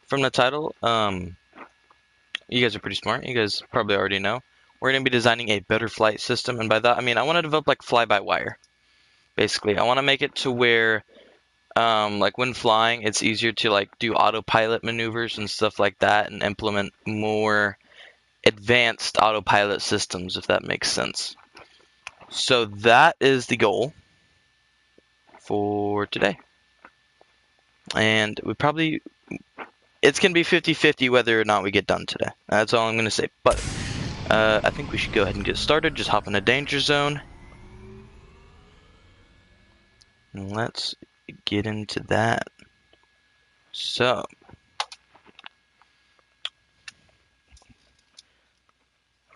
from the title, you guys are pretty smart. You guys probably already know. We're going to be designing a better flight system, and by that I mean I want to develop like fly-by-wire. Basically, I want to make it to where, like when flying, it's easier to like do autopilot maneuvers and stuff like that, and implement more advanced autopilot systems, if that makes sense. So that is the goal for today. And it's going to be 50-50 whether or not we get done today. That's all I'm going to say. But I think we should go ahead and get started. Just hop in a danger zone. And let's get into that. So,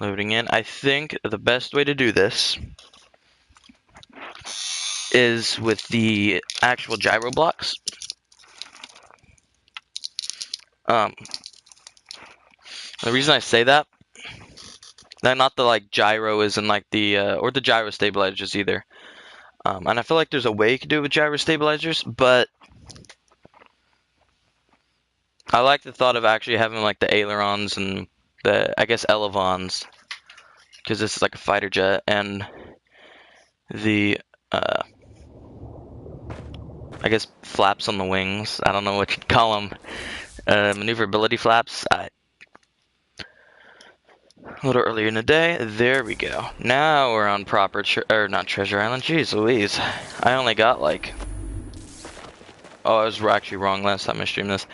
loading in. I think the best way to do this is with the actual gyro blocks. The reason I say that, not the like gyro isn't like the or the gyro stabilizers either. And I feel like there's a way you can do it with gyro stabilizers, but I like the thought of actually having like the ailerons and the, I guess, elevons, because this is like a fighter jet, and the I guess flaps on the wings. I don't know what you'd call them. Maneuverability flaps. A little earlier in the day. There we go. Now we're on proper not Treasure Island. Jeez Louise. I only got like, oh, I was actually wrong last time I streamed this.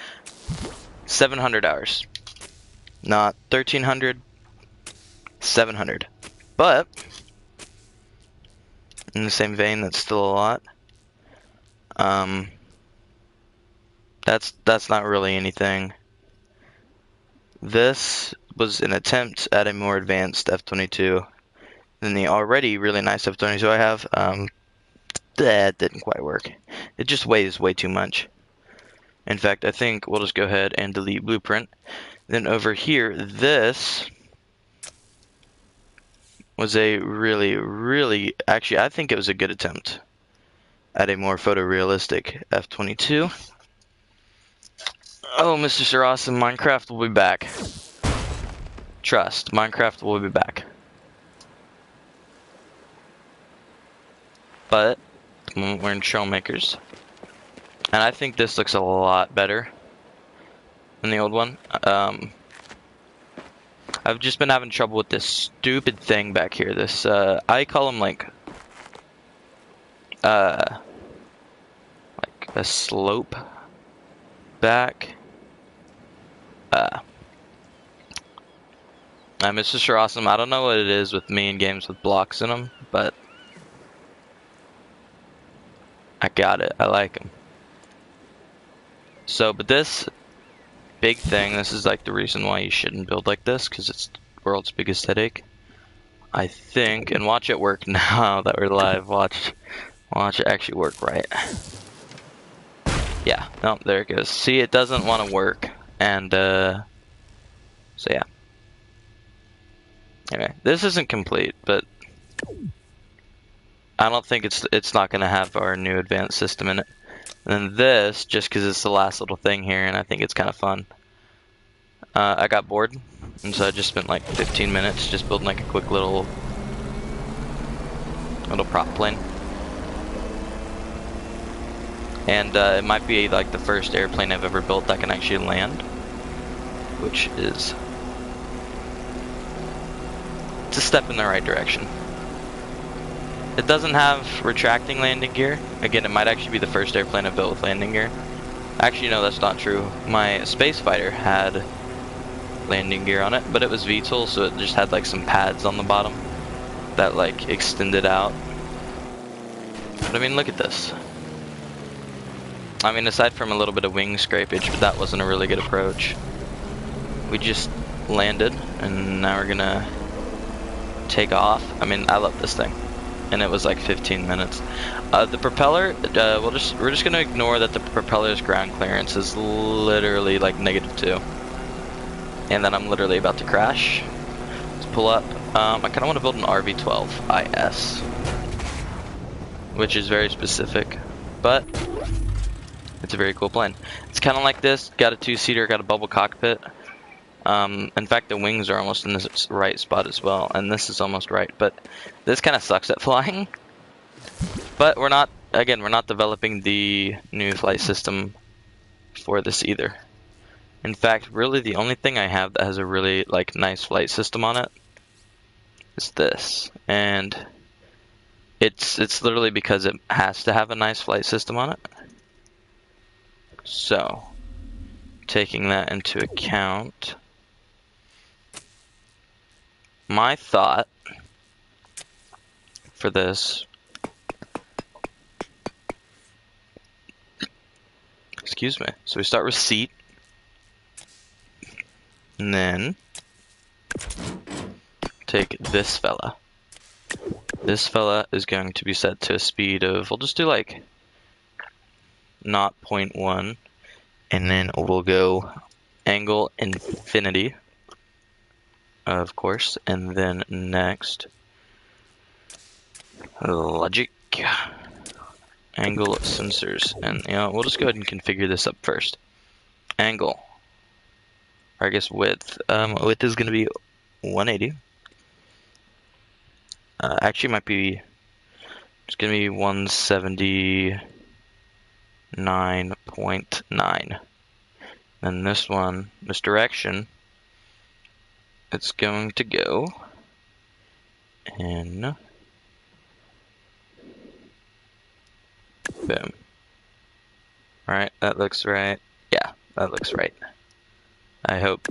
700 hours. Not 1300. 700. But in the same vein, that's still a lot. That's not really anything. This was an attempt at a more advanced F-22 than the already really nice F-22 I have. That didn't quite work. It just weighs way too much. In fact, I think we'll just go ahead and delete blueprint. Then over here, this was a really, actually, I think it was a good attempt at a more photorealistic F-22. Oh, Mr. Sir Awesome, Minecraft will be back. Trust, Minecraft will be back. But we're in Trailmakers, and I think this looks a lot better than the old one. I've just been having trouble with this stupid thing back here. This I call them like a slope back. Mr. Sir Awesome, I don't know what it is with me in games with blocks in them, but I got it. I like them. So, but this big thing, this is like the reason why you shouldn't build like this, because it's the world's biggest headache, I think. And watch it work now that we're live. Watch it actually work right. Yeah, no, there it goes. See, it doesn't want to work, and so yeah. Anyway, this isn't complete, but I don't think it's not gonna have our new advanced system in it. And then this, just because it's the last little thing here, and I think it's kind of fun. I got bored, and so I just spent like 15 minutes just building like a quick little prop plane. And it might be like the first airplane I've ever built that can actually land, which is, it's a step in the right direction. It doesn't have retracting landing gear. Again, it might actually be the first airplane I've built with landing gear. Actually, no, that's not true. My space fighter had landing gear on it, but it was VTOL, so it just had like some pads on the bottom that like extended out. But I mean, look at this. I mean, aside from a little bit of wing scrapage, but that wasn't a really good approach. We just landed, and now we're gonna take off. I mean, I love this thing. And it was like 15 minutes. The propeller, we're just gonna ignore that the propeller's ground clearance is literally like -2, and then I'm literally about to crash. Let's pull up. I kind of want to build an RV-12 IS, which is very specific, but It's a very cool plane. It's kind of like this. Got a two-seater, got a bubble cockpit. In fact, the wings are almost in this right spot as well, and this is almost right. But this kind of sucks at flying. But we're not developing the new flight system for this either. In fact, really the only thing I have that has a really nice flight system on it is this, and it's literally because it has to have a nice flight system on it. So, taking that into account, my thought for this, excuse me, so we start with seat, and then take this fella. This fella is going to be set to a speed of, we'll just do 0.1, and then we'll go angle infinity, of course, and then next, logic, angle sensors, and we'll just go ahead and configure this up first. Angle, or I guess width. Width is going to be 180. Actually, might be. It's going to be 179.9. And this one, this direction, it's going to go in. Boom. Alright, that looks right. Yeah, that looks right. I hope.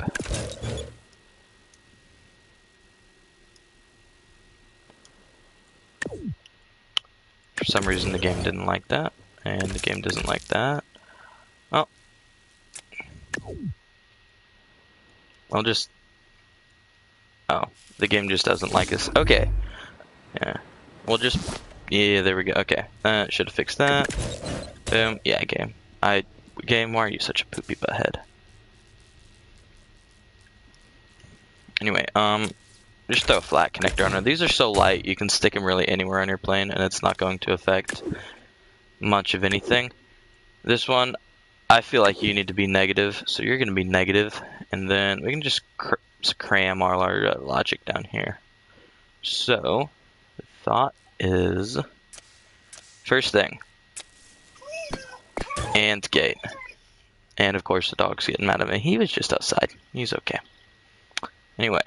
For some reason the game didn't like that, and the game doesn't like that. Oh. I'll just... Oh, the game just doesn't like us. Okay. Yeah. We'll just... Yeah, there we go. Okay. Should have fixed that. Boom. Yeah, game. Game, why are you such a poopy butthead? Anyway, just throw a flat connector on there. These are so light, you can stick them really anywhere on your plane, and it's not going to affect much of anything. This one, I feel like you need to be negative, so you're going to be negative, and then we can just cram all our logic down here. So, the thought is, first thing, and gate. And of course the dog's getting mad at me. He was just outside. He's okay. Anyway,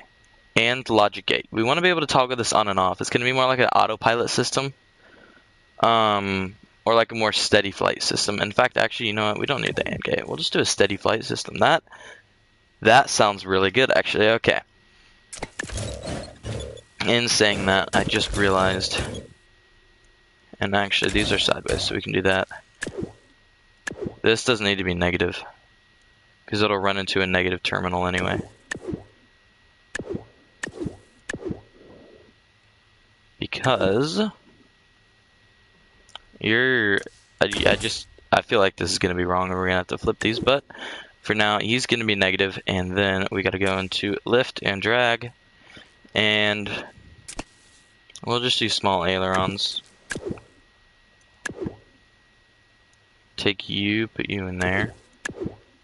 and logic gate. We want to be able to toggle this on and off. It's going to be more like an autopilot system. Or like a more steady flight system. In fact, actually, you know what? We don't need the AND gate. We'll just do a steady flight system. That sounds really good, actually. Okay. In saying that, I just realized, and actually these are sideways, so we can do that. This doesn't need to be negative, because it'll run into a negative terminal anyway. Because I feel like this is going to be wrong, and we're going to have to flip these, but for now, he's going to be negative, and then we got to go into lift and drag, and we'll just do small ailerons. Take you, put you in there.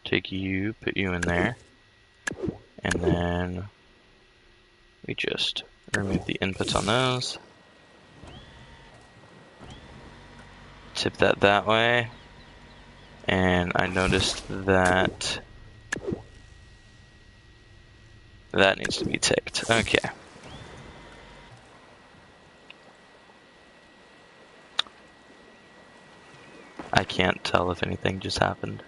Take you, put you in there. And then we just remove the inputs on those. Tip that way. And I noticed that that needs to be ticked. Okay. I can't tell if anything just happened.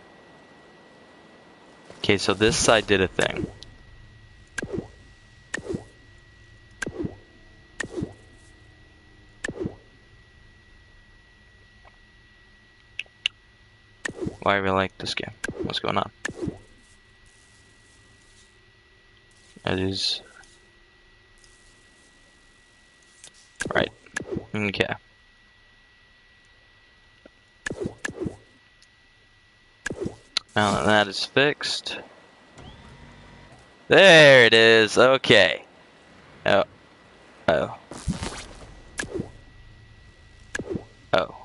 Okay, so this side did a thing. Why do we like this game? What's going on? It is... Right. Okay. Now that that is fixed. There it is. Okay. Oh. Oh. Oh.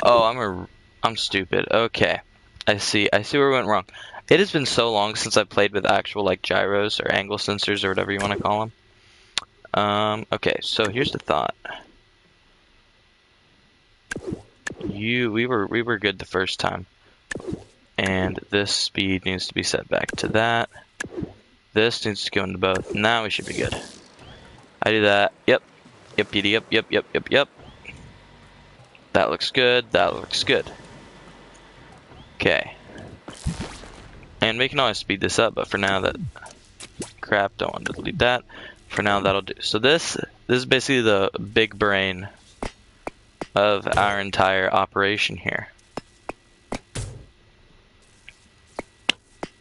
Oh, I'm stupid. Okay. I see where we went wrong. It has been so long since I played with actual like gyros or angle sensors or whatever you want to call them. Okay, so here's the thought. We were good the first time. And this speed needs to be set back to that. This needs to go into both. Now we should be good. I do that. Yep. Yep. That looks good. That looks good. Okay. And we can always speed this up, but for now that crap, don't want to delete that. For now that'll do. So this is basically the big brain of our entire operation here.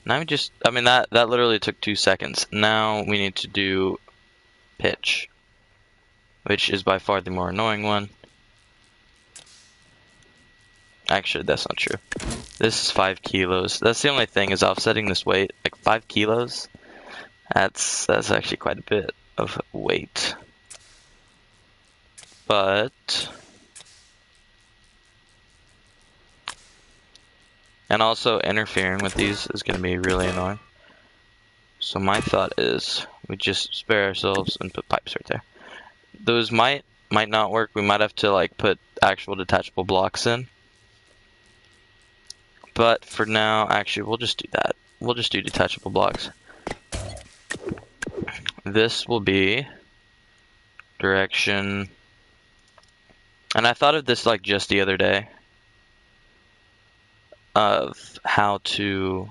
Now I mean that literally took 2 seconds. Now we need to do pitch, which is by far the more annoying one. Actually, that's not true. This is 5 kilos. That's the only thing, is offsetting this weight. Like 5 kilos? That's actually quite a bit of weight. But... and also interfering with these is going to be really annoying. So my thought is we just spare ourselves and put pipes right there. Those might not work. We might have to like put actual detachable blocks in. But for now, actually, we'll just do that. We'll just do detachable blocks. This will be direction. And I thought of this like just the other day. Of how to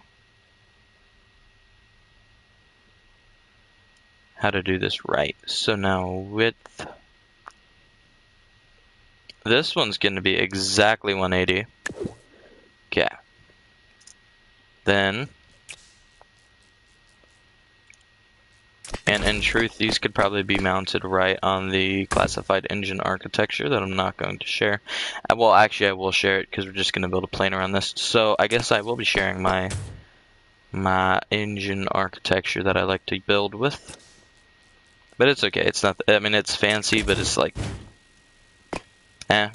do this right. So now width. This one's going to be exactly 180. Okay. Then, and in truth, these could probably be mounted right on the classified engine architecture that I'm not going to share. Well, actually, I will share it because we're just going to build a plane around this. So I guess I will be sharing my engine architecture that I like to build with. But it's okay. It's not. I mean, it's fancy, but it's like, eh.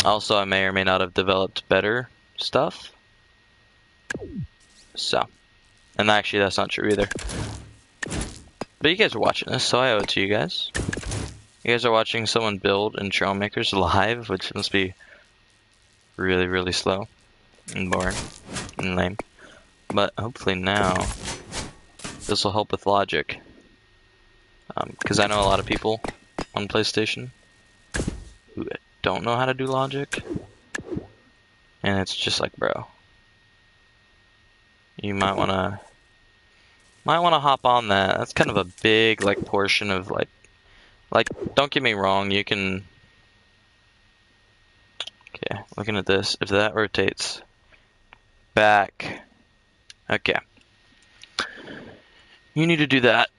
Also, I may or may not have developed better stuff. So, and actually that's not true either. But you guys are watching this, so I owe it to you guys. You guys are watching someone build in Trailmakers live, which must be really, really slow and boring and lame. But hopefully now this will help with logic. Because I know a lot of people on PlayStation who don't know how to do logic. And it's just like, bro, you might wanna hop on that. That's kind of a big like portion of like don't get me wrong, you can. Okay, looking at this, if that rotates back, okay, you need to do that.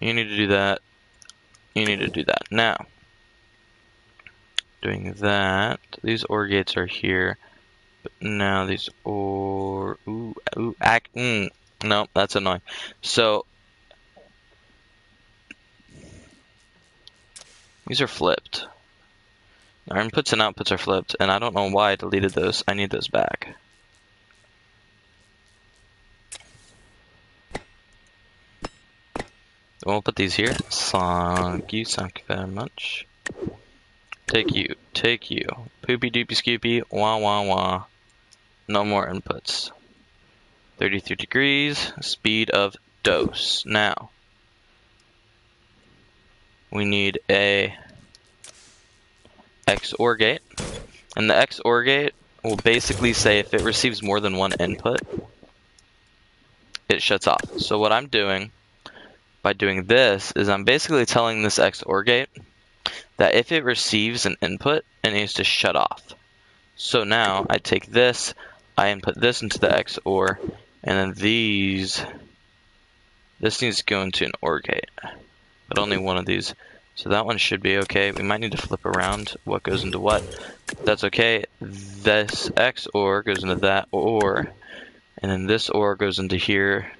You need to do that. You need to do that. Now, doing that, these OR gates are here. But now these no, that's annoying. So these are flipped. Our inputs and outputs are flipped, and I don't know why I deleted those. I need those back. We'll put these here. Thank you very much. Take you. Poopy doopy scoopy, wah wah wah. No more inputs. 33 degrees, speed of dose. Now, we need a XOR gate. And the XOR gate will basically say if it receives more than one input, it shuts off. So what I'm doing by doing this is I'm basically telling this XOR gate that if it receives an input, it needs to shut off. So now I take this, I input this into the XOR, and then this needs to go into an OR gate, but only one of these. So that one should be okay. We might need to flip around what goes into what. That's okay. This XOR goes into that OR, and then this OR goes into here.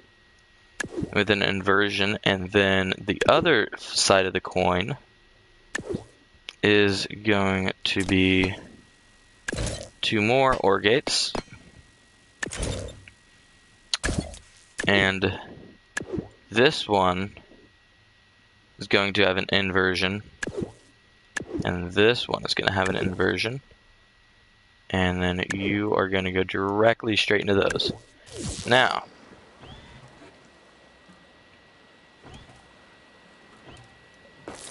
with an inversion, and then the other side of the coin is going to be 2 more OR gates, and this one is going to have an inversion, and this one is going to have an inversion, and then you are going to go directly straight into those. Now,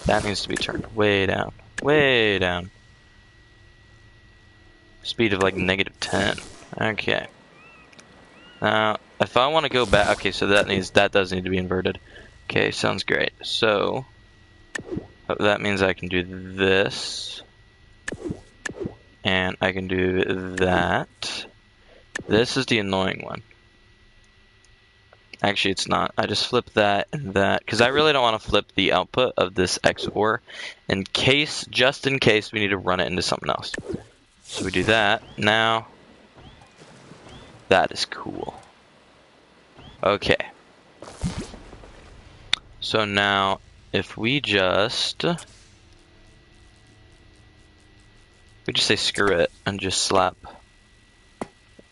that needs to be turned way down, way down. Speed of like -10. Okay. Now, if I want to go back, okay, so that does need to be inverted. Okay, sounds great. So that means I can do this, and I can do that. This is the annoying one. Actually, it's not. I just flip that and that, because I really don't want to flip the output of this XOR in case, just in case we need to run it into something else. So we do that. Now, that is cool. Okay. So now, if we just say screw it and just slap.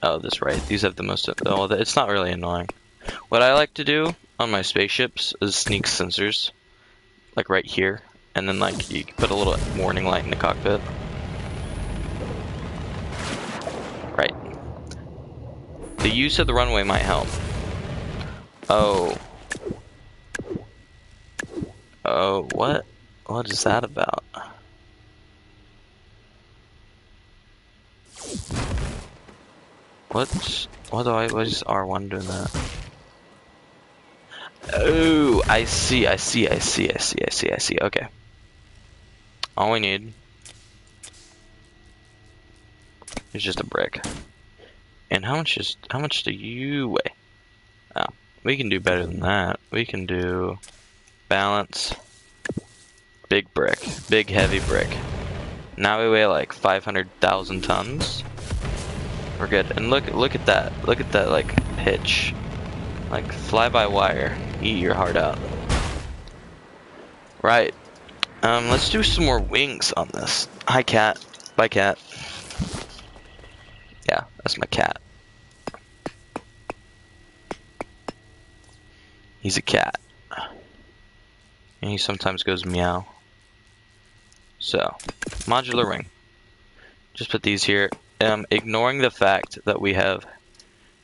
Oh, that's right. These have the most. Oh, it's not really annoying. What I like to do on my spaceships is sneak sensors, like right here, and then like you can put a little warning light in the cockpit. Right. The use of the runway might help. Oh. Oh, what? What is that about? What is R1 doing that? Oh, I see. Okay. All we need is just a brick. And how much do you weigh? Oh, we can do better than that. We can do balance, big brick, big heavy brick. Now we weigh like 500,000 tons. We're good. And look at that. Look at that like pitch. Like fly by wire. Eat your heart out. Right. Let's do some more wings on this. Hi cat. Bye cat. Yeah, that's my cat. He's a cat. And he sometimes goes meow. So, modular wing. Just put these here. Ignoring the fact that we have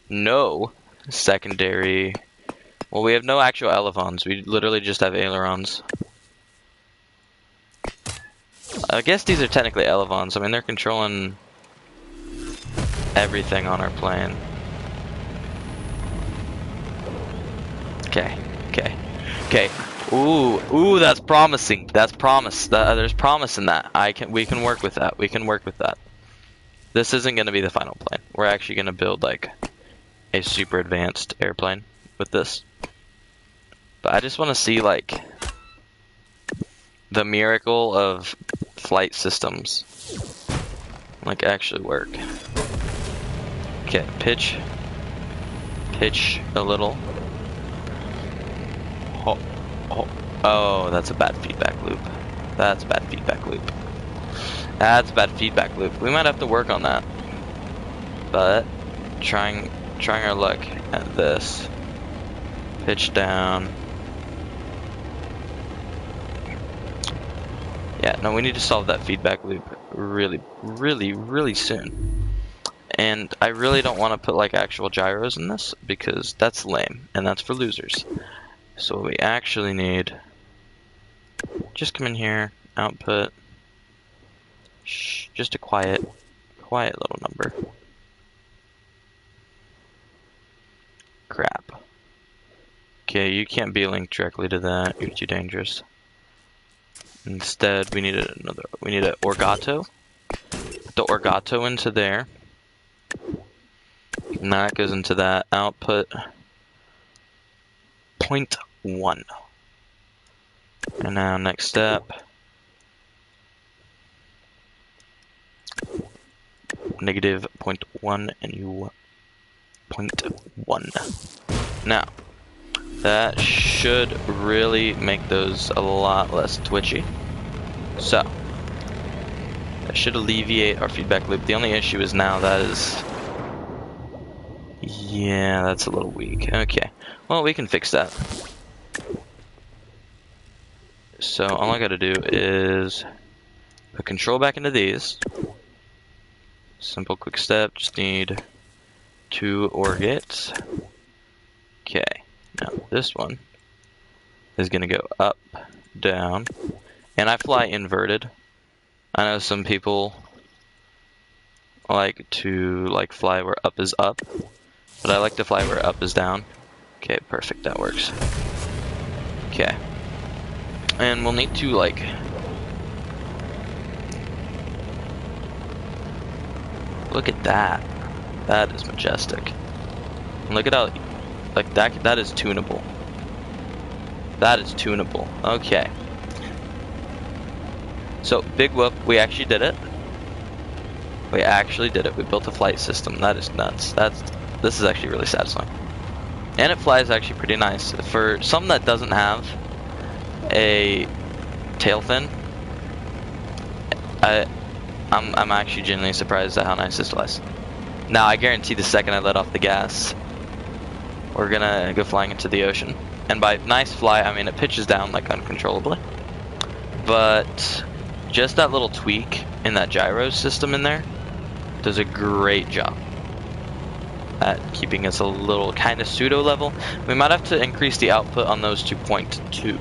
no secondary. Well, we have no actual elevons. We literally just have ailerons. I guess these are technically elevons. I mean, they're controlling everything on our plane. Okay. Ooh, that's promising. That's promise. There's promise in that. We can work with that. We can work with that. This isn't going to be the final plane. We're actually going to build like a super advanced airplane with this. But I just want to see like the miracle of flight systems like actually work. Okay, pitch a little. Oh, that's a bad feedback loop. That's a bad feedback loop. That's a bad feedback loop. We might have to work on that. But trying our luck at this. Pitch down. Yeah, no, we need to solve that feedback loop really soon. And I really don't want to put like actual gyros in this because that's lame and that's for losers. So what we actually need, just come in here, output, just a quiet little number. Crap. Okay, you can't be linked directly to that, you're too dangerous. Instead, we need an orgato. Put the orgato into there. And that goes into that output 0.1. And now next step. Negative 0.1 and you 0.1. Now, That should really make those a lot less twitchy. So, that should alleviate our feedback loop. The only issue is now that is... Yeah, that's a little weak. Okay, well, we can fix that. So, all I gotta do is put control back into these. Simple, quick step, just need 2 OR gates. Okay, now this one is gonna go up, down, and I fly inverted. I know some people like to fly where up is up, but I like to fly where up is down. Okay, perfect, that works. Okay, and we'll need to look at that. That is majestic. And look at how that is tunable. That is tunable. Okay. So, big whoop, we actually did it. We actually did it. We built a flight system. That is nuts. This is actually really satisfying. And it flies actually pretty nice. For something that doesn't have a tail fin, I'm actually genuinely surprised at how nice this flies. Now, I guarantee the second I let off the gas, we're gonna go flying into the ocean. And by nice fly, I mean it pitches down uncontrollably. But just that little tweak in that gyro system in there does a great job at keeping us a little kind of pseudo level. We might have to increase the output on those to 0.2.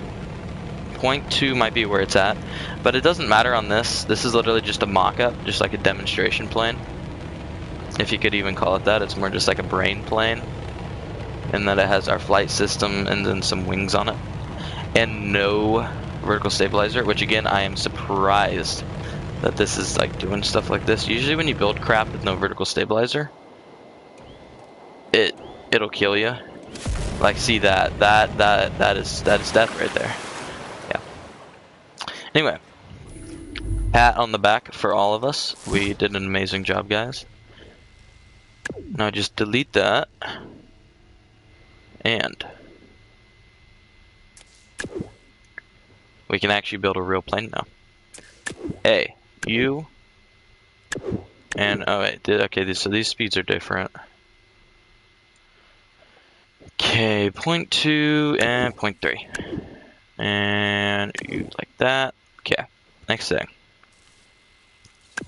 0.2 might be where it's at, but it doesn't matter on this. This is literally just a mock-up, just like a demonstration plane. If you could even call it that. It's more just like a brain plane, in that it has our flight system and then some wings on it. And no vertical stabilizer, which again, I am surprised that this is doing stuff like this. Usually when you build crap with no vertical stabilizer, it'll kill you. See that is death right there. Yeah. Anyway, pat on the back for all of us. We did an amazing job, guys. Now just delete that. And we can actually build a real plane now. A, U, and oh wait, okay, so these speeds are different. Okay, 0.2 and 0.3. And you like that. Okay, next thing.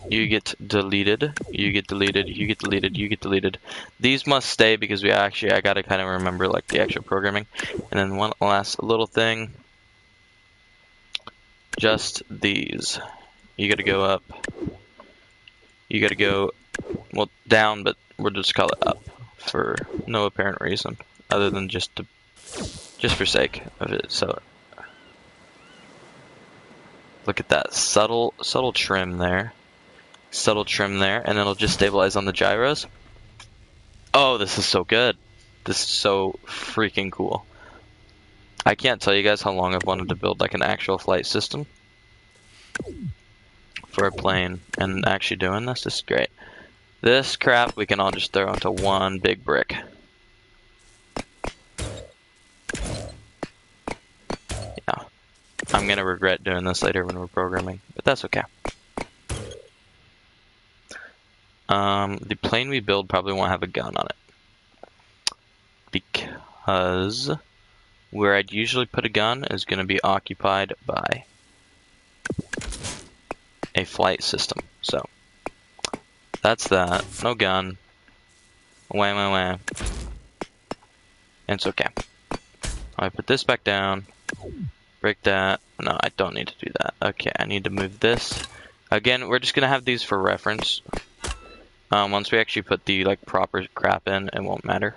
You get deleted, you get deleted, you get deleted, you get deleted. These must stay because I gotta kind of remember the actual programming. And then one last little thing. Just these. You gotta go up. You gotta go, well, down, but we'll just call it up for no apparent reason other than just for sake of it. So look at that subtle trim there. Subtle trim there, and it'll just stabilize on the gyros. Oh, this is so good. This is so freaking cool. I can't tell you guys how long I've wanted to build an actual flight system for a plane, and actually doing this is great. This crap we can all just throw into one big brick. Yeah. I'm gonna regret doing this later when we're programming, but that's okay. The plane we build probably won't have a gun on it, because where I'd usually put a gun is going to be occupied by a flight system. So that's that. No gun. Wham, wham, wham. And it's okay. I put this back down. Break that. No, I don't need to do that. Okay, I need to move this. Again, we're just going to have these for reference. Once we actually put the proper crap in, it won't matter.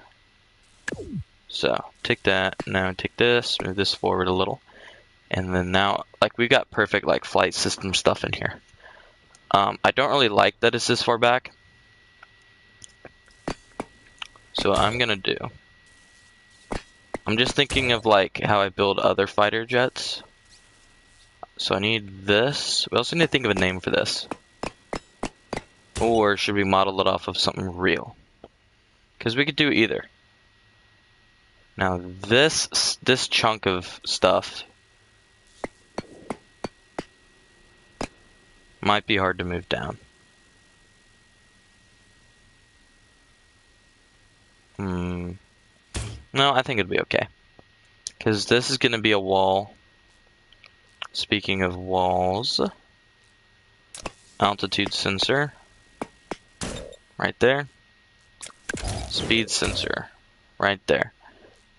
So take that, now take this, move this forward a little, and then now we got perfect flight system stuff in here. I don't really like that it's this far back. So what I'm gonna do, I'm just thinking of how I build other fighter jets. So I need this. We also need to think of a name for this. Or should we model it off of something real? Because we could do either. Now this chunk of stuff might be hard to move down. No, I think it'd be okay. Because this is going to be a wall. Speaking of walls, altitude sensor, right there. Speed sensor, right there.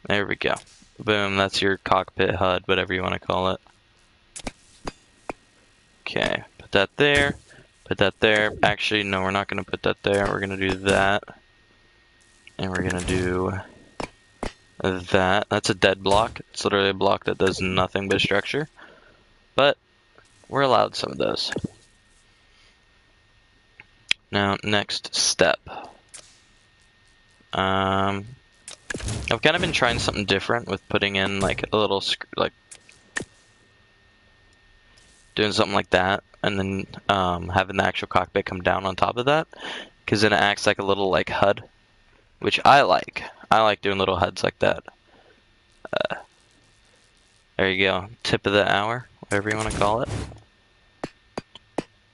There we go. Boom, that's your cockpit HUD, whatever you want to call it. Okay, put that there. Put that there. Actually, no, we're not going to put that there. We're going to do that. And we're going to do that. That's a dead block. It's literally a block that does nothing but structure. But we're allowed some of those. Now, next step. I've kind of been trying something different with putting in like a little, doing something like that, and then having the actual cockpit come down on top of that, because then it acts like a little like HUD, which I like. I like doing little HUDs like that. There you go. Tip of the hour, whatever you want to call it.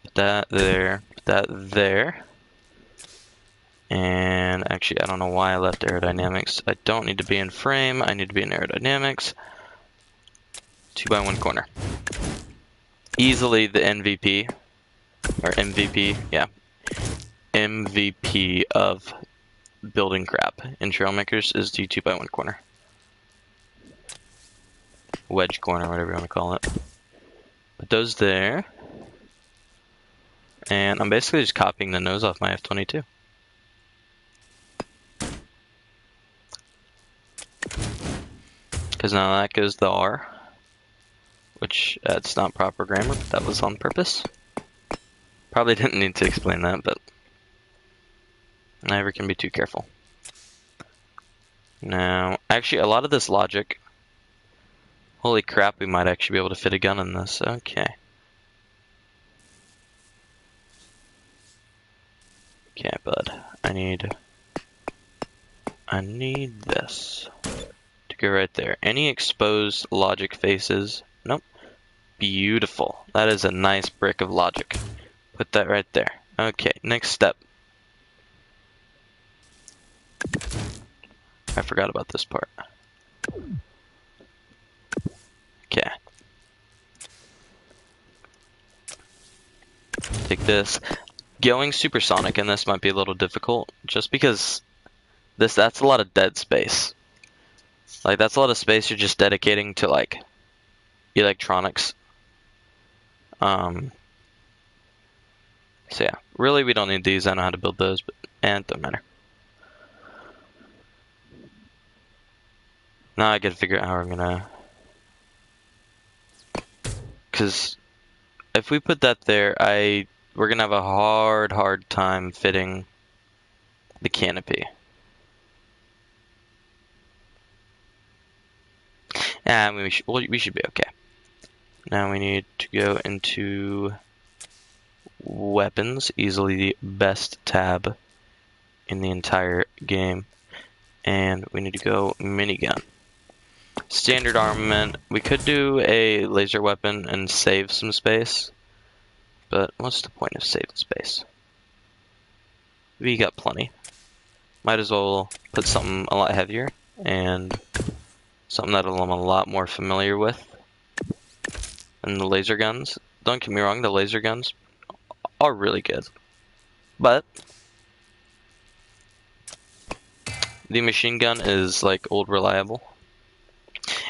Put that there. Put that there. And actually, I don't know why I left aerodynamics. I don't need to be in frame. I need to be in aerodynamics. 2x1 corner. Easily the MVP, or MVP, yeah. MVP of building crap in Trailmakers is the 2x1 corner. Wedge corner, whatever you want to call it. Put those there. And I'm basically just copying the nose off my F-22. Because now that goes the R. Which, it's not proper grammar, but that was on purpose. Probably didn't need to explain that, but never can be too careful. Now, actually, a lot of this logic... Holy crap, we might actually be able to fit a gun in this. Okay. Okay, bud. I need this to go right there. Any exposed logic faces? Nope. Beautiful. That is a nice brick of logic. Put that right there. Okay, next step. I forgot about this part. Okay. Take this. Going supersonic in this might be a little difficult, just because that's a lot of dead space. Like, that's a lot of space you're just dedicating to, like, electronics. So yeah, really we don't need these. I know how to build those, but it don't matter. Now I gotta figure out how we're gonna... Because if we put that there, we're gonna have a hard time fitting the canopy. And we should be okay. Now we need to go into weapons, easily the best tab in the entire game. And we need to go minigun. Standard armament. We could do a laser weapon and save some space. But what's the point of saving space? We got plenty. Might as well put something a lot heavier and something that I'm a lot more familiar with. And the laser guns. Don't get me wrong, the laser guns are really good. But the machine gun is like old reliable.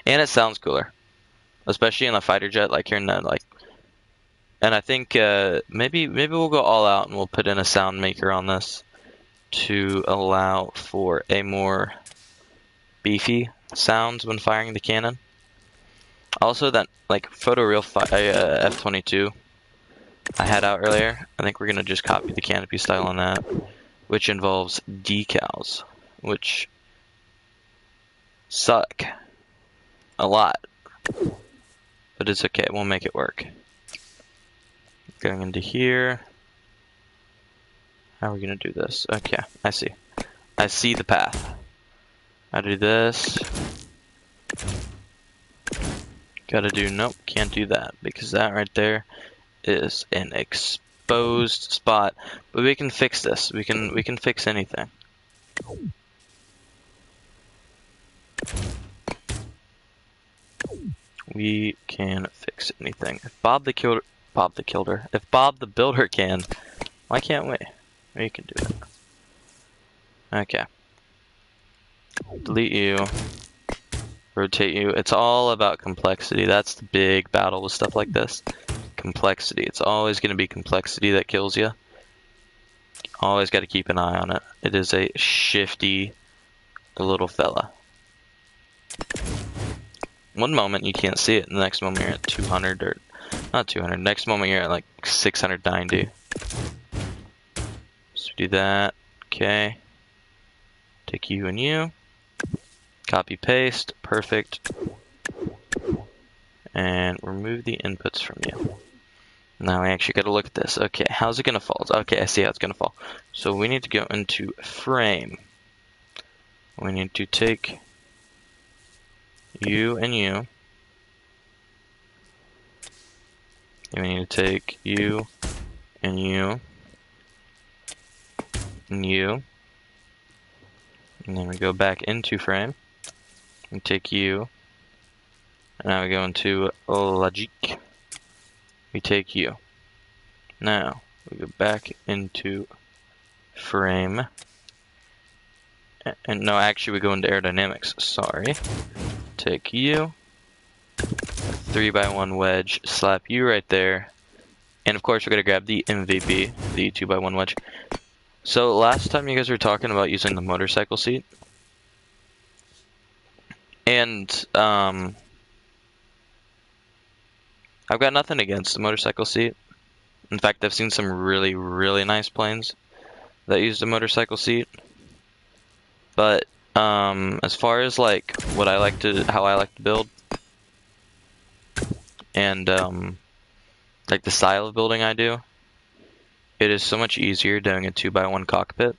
And it sounds cooler. Especially in a fighter jet, like here in the like. And I think maybe we'll go all out and we'll put in a sound maker on this to allow for a more beefy sounds when firing the cannon. Also, that like photoreal F-22 I had out earlier, I think we're gonna just copy the canopy style on that, which involves decals, which suck a lot, but it's okay. We'll make it work. Going into here. How are we gonna do this? Okay, I see the path. I do this. Gotta do, nope, can't do that, because that right there is an exposed spot. But we can fix this. We can fix anything. We can fix anything. If Bob the Builder can, why can't we? We can do it. Okay. Delete you. Rotate you. It's all about complexity. That's the big battle with stuff like this. Complexity. It's always going to be complexity that kills you. Always got to keep an eye on it. It is a shifty little fella. One moment you can't see it, and the next moment you're at 200, or not 200. Next moment you're at like 690. So do that. Okay. Take you and you. Copy paste. Perfect. And remove the inputs from you. Now we actually got to look at this. Okay, how's it gonna fall? Okay, I see how it's gonna fall. So we need to go into frame. We need to take you and you. And we need to take you and you and you. And then we go back into frame. And take you. And now we go into logic. We take you. Now we go back into frame. And no, actually we go into aerodynamics. Sorry. Take you. 3x1 wedge. Slap you right there. And of course we're gonna grab the MVP, the 2x1 wedge. So last time you guys were talking about using the motorcycle seat. And I've got nothing against the motorcycle seat. In fact, I've seen some really, really nice planes that use the motorcycle seat. But as far as like how I like to build, and like the style of building I do, it is so much easier doing a 2x1 cockpit.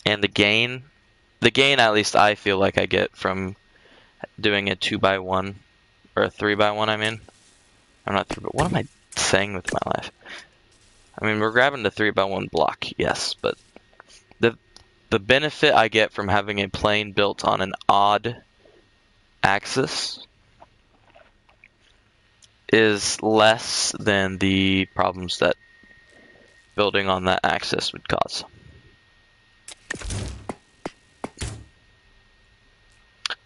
And the gain at least I feel like I get from doing a 2x1 or a 3x1. I mean, I'm not 3, but what am I saying with my life? I mean, we're grabbing the 3x1 block, yes, but the benefit I get from having a plane built on an odd axis is less than the problems that building on that axis would cause.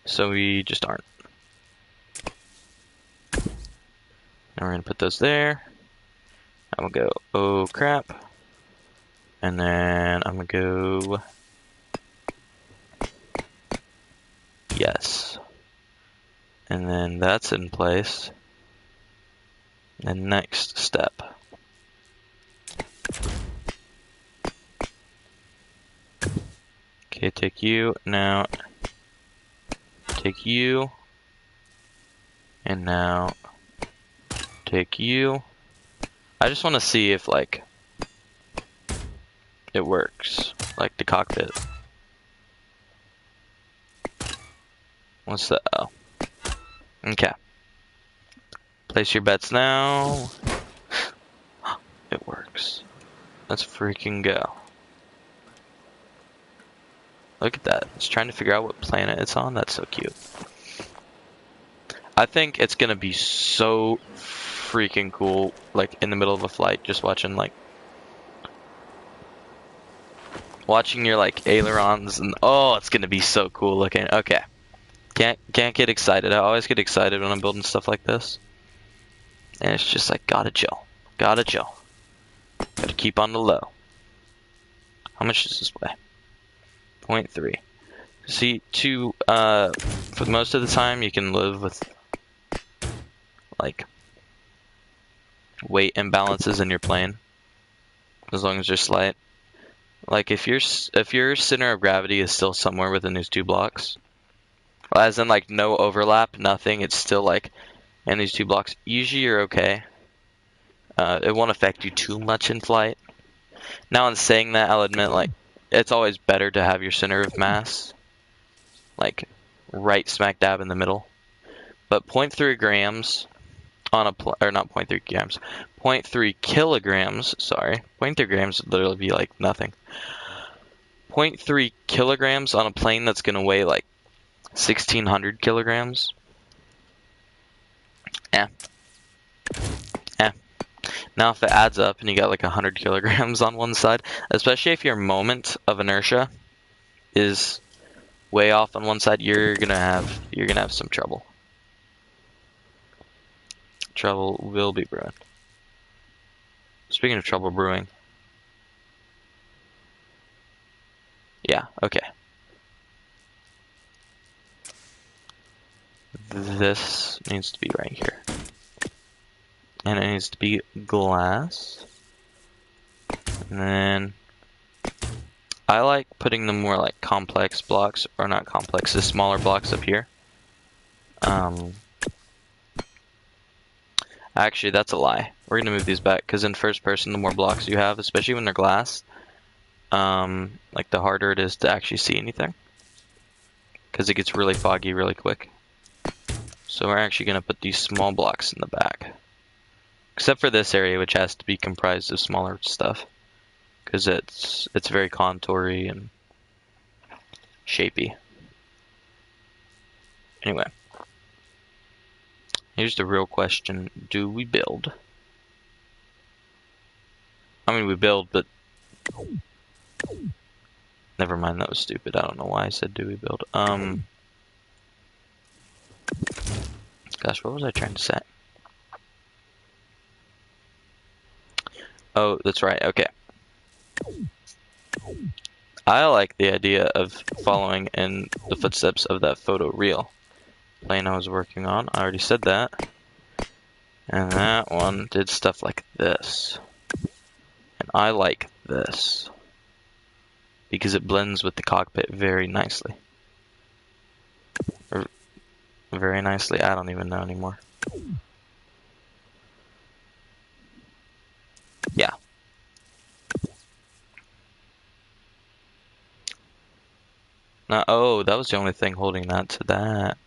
So we just aren't. Now we're gonna put those there. I'm gonna go, oh crap. And then I'm gonna go, yes. And then that's in place. And next step. Okay, take you, now take you, and now take you. I just want to see if like it works, like the cockpit. What's that? Oh. Okay. Place your bets now. It works. Let's freaking go. Look at that. It's trying to figure out what planet it's on. That's so cute. I think it's gonna be so freaking cool, like in the middle of a flight, just watching your like ailerons, and oh, it's gonna be so cool looking. Okay. Can't get excited. I always get excited when I'm building stuff like this. And it's just like, gotta chill. Gotta chill. Gotta keep on the low. How much does this weigh? 0.3. See, for most of the time, you can live with, like, weight imbalances in your plane. As long as they're slight. Like, if your center of gravity is still somewhere within these two blocks, as in, like, no overlap, nothing, it's still, like, in these two blocks, usually you're okay. It won't affect you too much in flight. Now, in saying that, I'll admit, like, it's always better to have your center of mass, like, right smack dab in the middle. but 0.3 grams on a or not 0.3 grams, 0.3 kilograms. Sorry, 0.3 grams would literally be like nothing. 0.3 kilograms on a plane that's gonna weigh like 1,600 kilograms. Eh. Now if it adds up and you got like 100 kilograms on one side, especially if your moment of inertia is way off on one side, you're gonna have some trouble. Trouble will be brewing. Speaking of trouble brewing. Yeah, okay. This needs to be right here. And it needs to be glass. And then I like putting the more like complex blocks, or not complex, the smaller blocks up here. Actually, that's a lie. We're gonna move these back because in first person, the more blocks you have, especially when they're glass, like the harder it is to actually see anything because it gets really foggy really quick. So we're actually gonna put these small blocks in the back, except for this area, which has to be comprised of smaller stuff because it's very contoury and shapy. Anyway. Here's the real question. Do we build? I mean, we build, but... Never mind, that was stupid. I don't know why I said do we build. Gosh, what was I trying to say? Oh, that's right, okay. I like the idea of following in the footsteps of that photo reel plane I was working on. I already said that. And that one did stuff like this. And I like this because it blends with the cockpit very nicely. Or very nicely, I don't even know anymore. Yeah. Now, oh, that was the only thing holding that to that.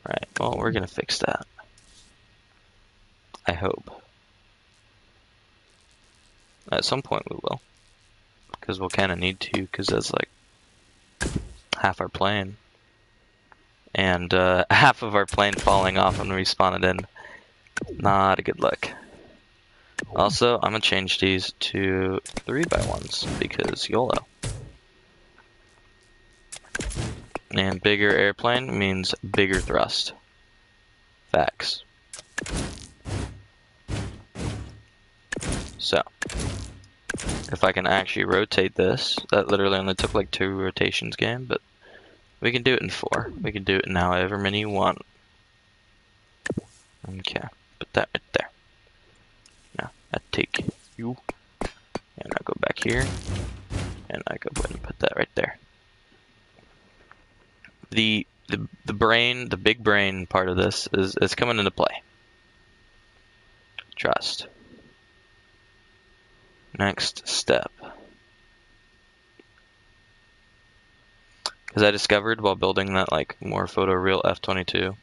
Right, well, we're gonna fix that. I hope. At some point we will. Because we'll kind of need to, because that's like half our plane. And half of our plane falling off when we spawn it in. Not a good look. Also, I'm going to change these to 3x1s, because YOLO. And bigger airplane means bigger thrust. Facts. So, if I can actually rotate this, that literally only took like 2 rotations game, but we can do it in 4. We can do it in however many you want. Okay, put that right there. Now, I take you, and I go back here, and I go ahead and put that right there. The brain, the big brain part of this is coming into play. Trust. Next step. Because I discovered while building that like more photoreal F-22.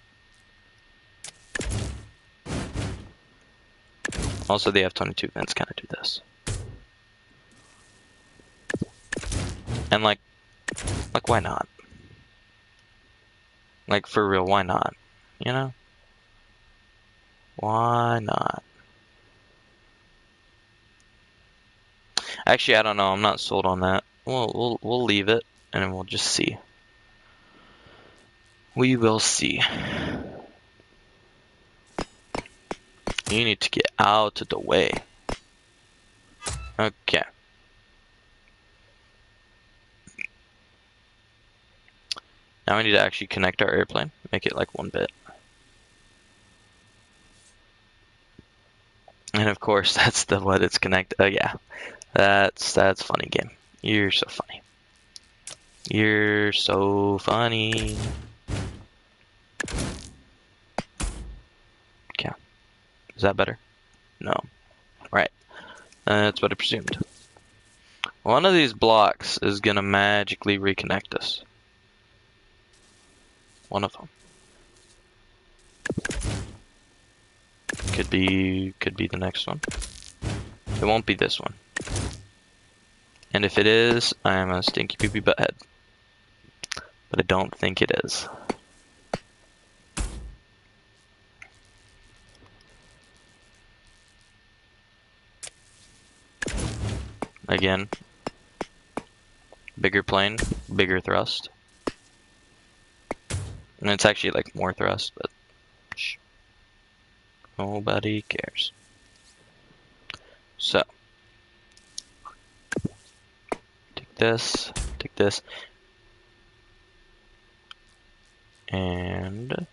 Also the F-22 vents kind of do this. And like why not? Like for real, why not? You know? Why not? Actually, I don't know. I'm not sold on that. We'll leave it, and then we'll just see. We will see. You need to get out of the way. Okay. Now we need to actually connect our airplane. Make it like 1 bit. And of course, that's the what it's connected. Oh yeah. That's funny, game. You're so funny. You're so funny. Okay. Is that better? No. Right. That's what I presumed. One of these blocks is gonna magically reconnect us. One of them. Could be the next one. It won't be this one. And if it is, I am a stinky poopy butthead. But I don't think it is. Again, bigger plane, bigger thrust. And it's actually like more thrust, but shh, nobody cares. So, take this, and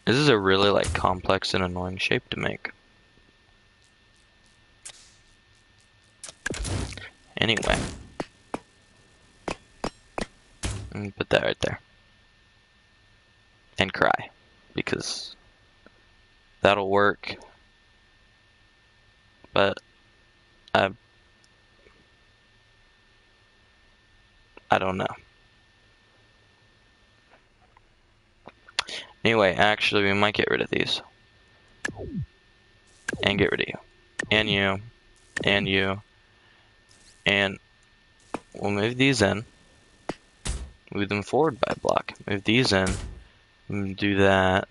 this is a really like complex and annoying shape to make. Anyway, put that right there. And cry, because that'll work. But I don't know. Anyway, actually we might get rid of these. And get rid of you. And you. And you. And we'll move these in. Move them forward by a block. Move these in. Do that.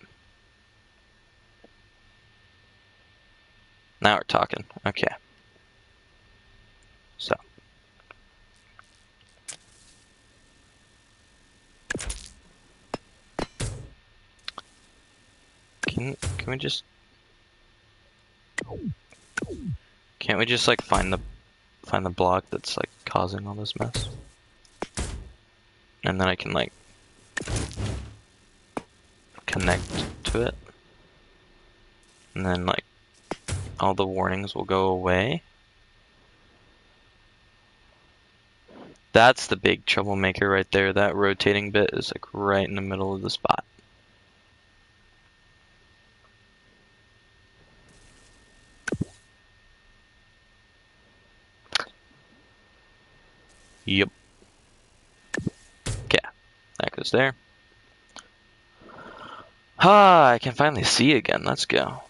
Now we're talking. Okay. So. Can we just... Can't we just like find the block that's like causing all this mess? And then I can like connect to it. And then like all the warnings will go away. That's the big troublemaker right there. That rotating bit is like right in the middle of the spot. Yep. Okay, that goes there. Ah, I can finally see again. Let's go.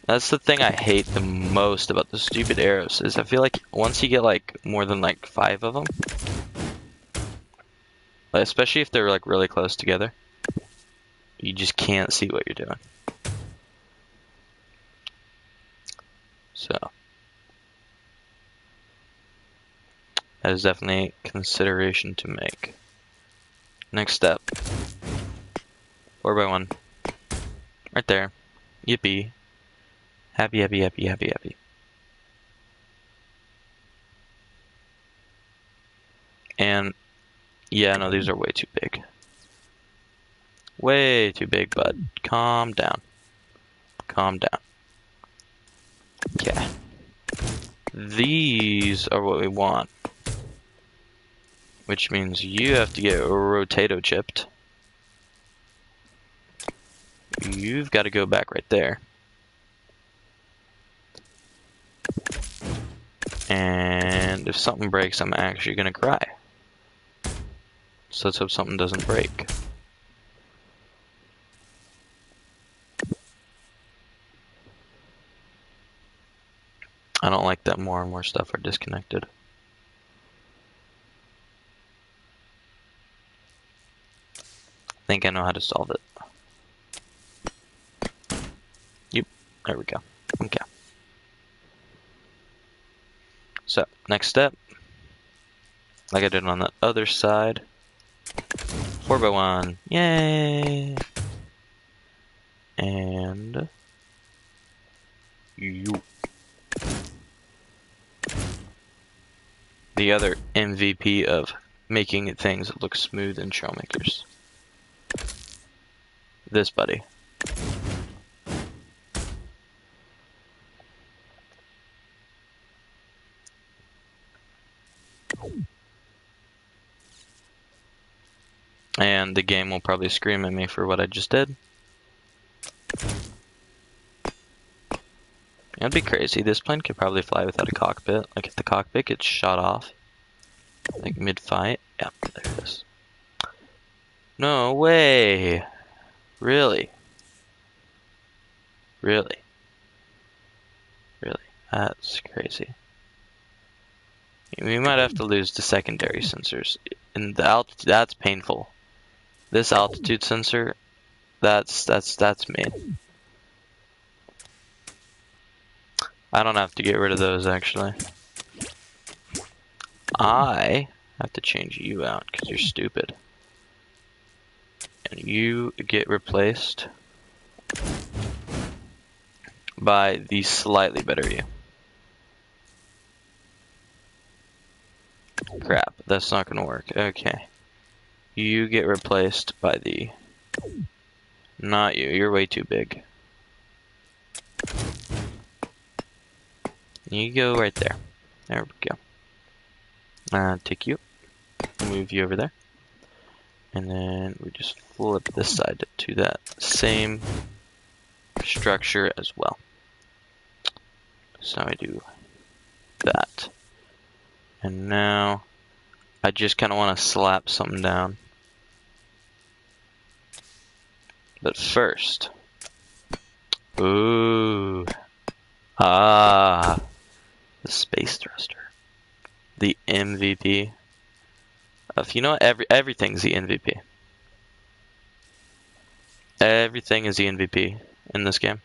That's the thing I hate the most about the stupid arrows, is I feel like once you get like more than like 5 of them, especially if they're like really close together, you just can't see what you're doing. So that is definitely a consideration to make. Next step. 4x1. Right there. Yippee. Happy, happy, happy, happy, happy. And yeah, no, these are way too big. Way too big, bud. Calm down. Calm down. Okay. These are what we want. Which means you have to get rotato chipped. You've got to go back right there. And if something breaks, I'm actually gonna cry. So let's hope something doesn't break. I don't like that more and more stuff are disconnected. I think I know how to solve it. Yep, there we go. Okay. So, next step, like I did on the other side, 4x1, yay! And you. The other MVP of making things look smooth in Trailmakers. This buddy. And the game will probably scream at me for what I just did. That'd be crazy. This plane could probably fly without a cockpit. Like if the cockpit gets shot off, like mid-fight. Yeah, there it is. No way. Really? Really? Really? That's crazy. We might have to lose the secondary sensors. And the altitude, that's painful. This altitude sensor, that's me. I don't have to get rid of those actually. I have to change you out because you're stupid. And you get replaced by the slightly better you. Crap, that's not gonna work. Okay. You get replaced by the... Not you, you're way too big. You go right there. There we go. Take you. Move you over there. And then we just flip this side to that same structure as well. So I do that. And now I just kind of want to slap something down. But first, ooh, the space thruster, the MVP. If you know what, everything's the MVP. Everything is the MVP in this game.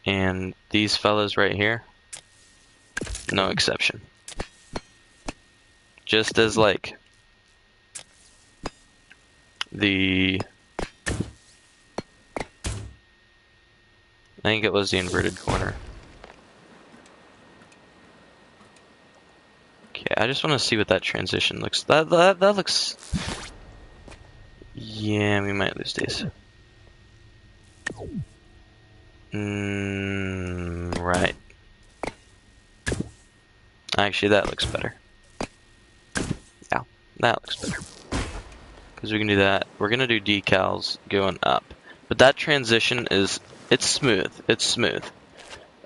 And these fellas right here, no exception. Just as like the, I think it was the inverted corner. Okay, I just want to see what that transition looks. That looks. Yeah, we might lose these. Right. Actually, that looks better. Yeah, that looks better. Because we can do that. We're gonna do decals going up, but that transition is it's smooth. It's smooth.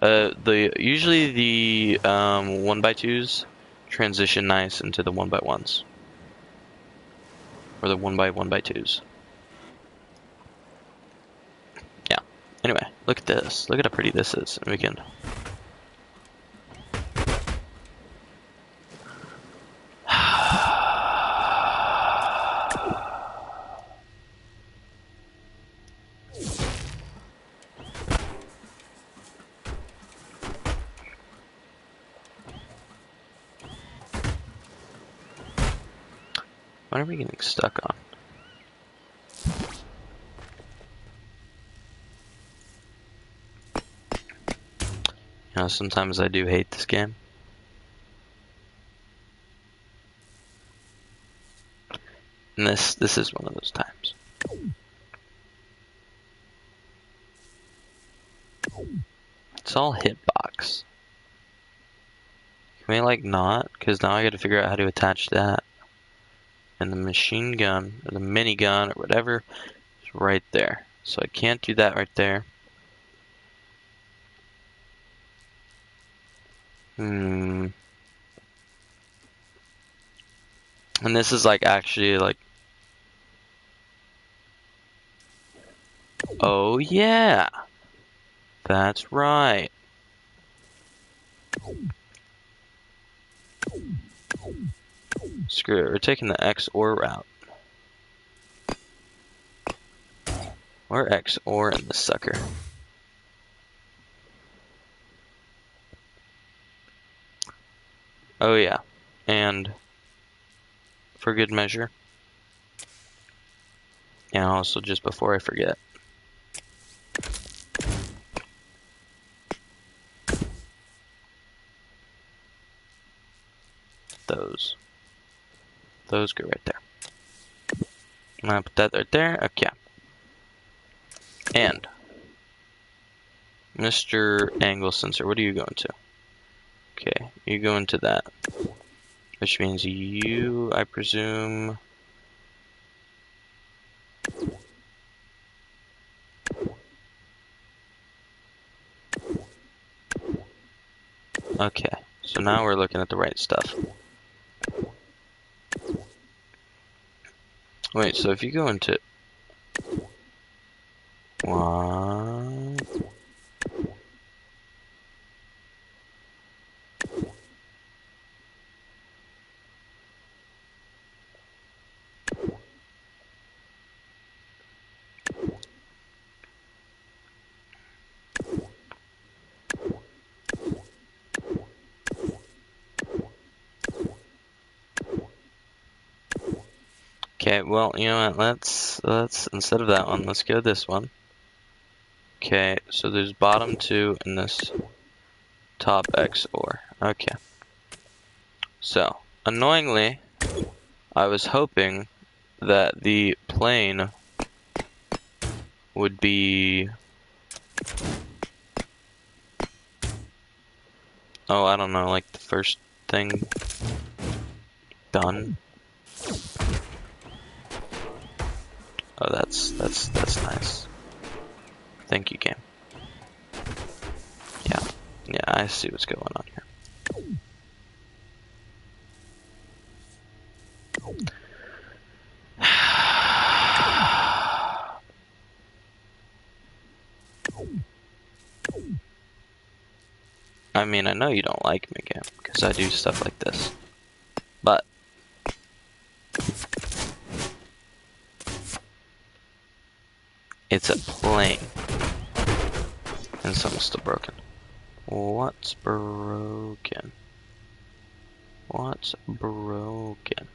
Usually the 1x2s transition nice into the 1x1s, or the 1x1x2s. Yeah. Anyway, look at this. Look at how pretty this is. And we can. What are we getting stuck on? You know, sometimes I do hate this game. And this is one of those times. It's all hitbox. Can we like not? Because now I gotta figure out how to attach that. And the machine gun, or the minigun, or whatever, is right there. So I can't do that right there. And this is like actually like, oh yeah, that's right. Screw it, we're taking the XOR route. Or XOR in this sucker. Oh yeah, and for good measure, and also just before I forget, those go right there. I'm gonna put that right there. Okay. And Mr. Angle Sensor, what are you going to? Okay, you go into that, which means you, I presume. Okay, so now we're looking at the right stuff. Wait, so if you go into... What? Okay, well, you know what, let's, instead of that one, let's go this one. Okay, so there's bottom 2 and this top XOR. Okay. So, annoyingly, I was hoping that the plane would be... Oh, I don't know, like the first thing done. Oh, that's nice. Thank you, game. Yeah, I see what's going on here. I mean, I know you don't like me, game, because I do stuff like this. But it's a plane. And something's still broken. What's broken? What's broken?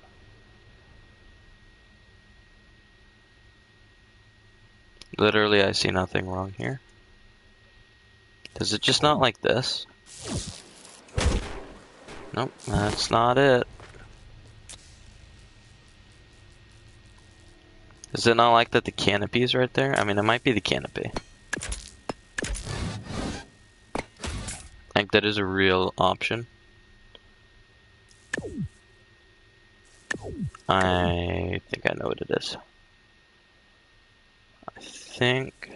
Literally, I see nothing wrong here. Does it just not like this? Nope, that's not it. Is it not like that the canopy is right there? I mean, it might be the canopy. Like, that is a real option. I think I know what it is. I think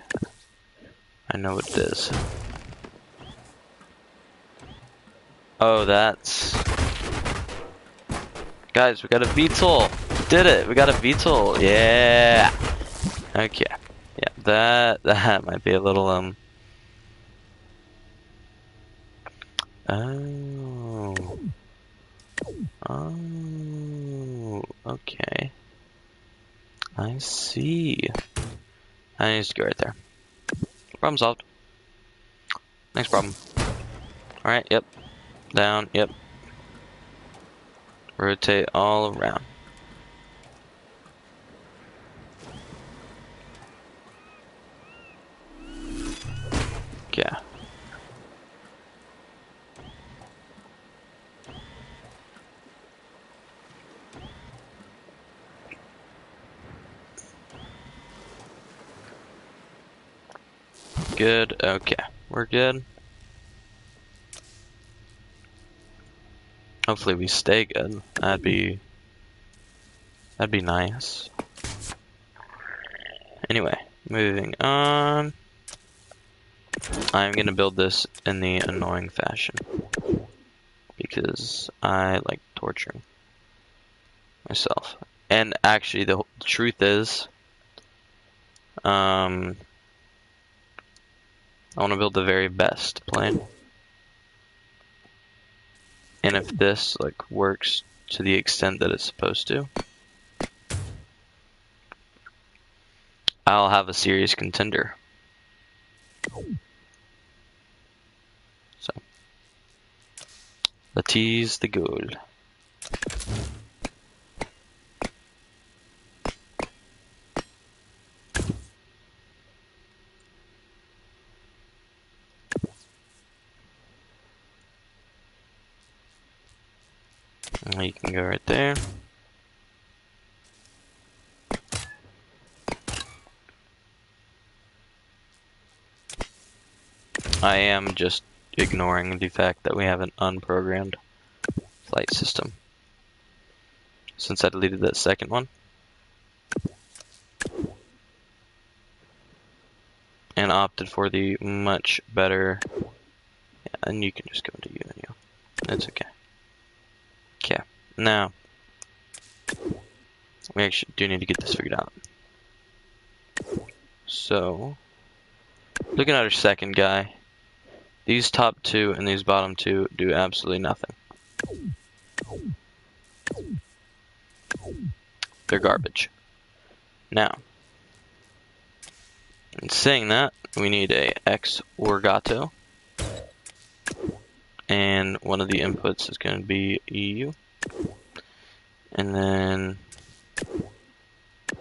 I know what it is. Oh, that's... Guys, we got a VTOL! We did it! We got a VTOL! Yeah! Okay. Yeah, that might be a little, Oh. Oh. Okay. I see. I need to go right there. Problem solved. Next problem. Alright, yep. Down, yep. Rotate all around. Yeah. Good, okay. We're good. Hopefully we stay good. That'd be nice. Anyway, moving on. I'm gonna build this in the annoying fashion because I like torturing myself. And actually, the truth is, I want to build the very best plane. And if this like works to the extent that it's supposed to, I'll have a serious contender. So, the tease the gold. You can go right there. I am just ignoring the fact that we have an unprogrammed flight system since I deleted that second one. And opted for the much better. Yeah, and you can just go into you and you. It's okay. Okay. Now, We actually do need to get this figured out. So, looking at our second guy, these top two and these bottom two do absolutely nothing. They're garbage. Now, in saying that, we need a X or gato. And one of the inputs is going to be EU. And then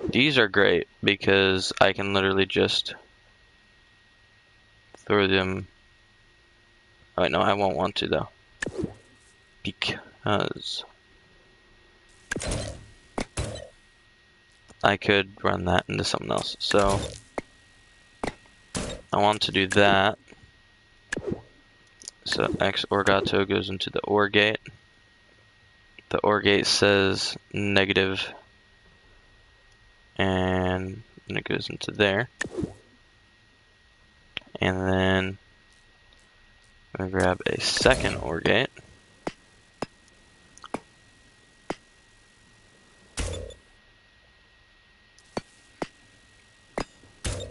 these are great because I can literally just throw them. Oh, wait, no, I won't want to though. Because I could run that into something else. So I want to do that. So X OR gato goes into the OR gate. The OR gate says negative, and it goes into there. And then I'm gonna grab a second OR gate.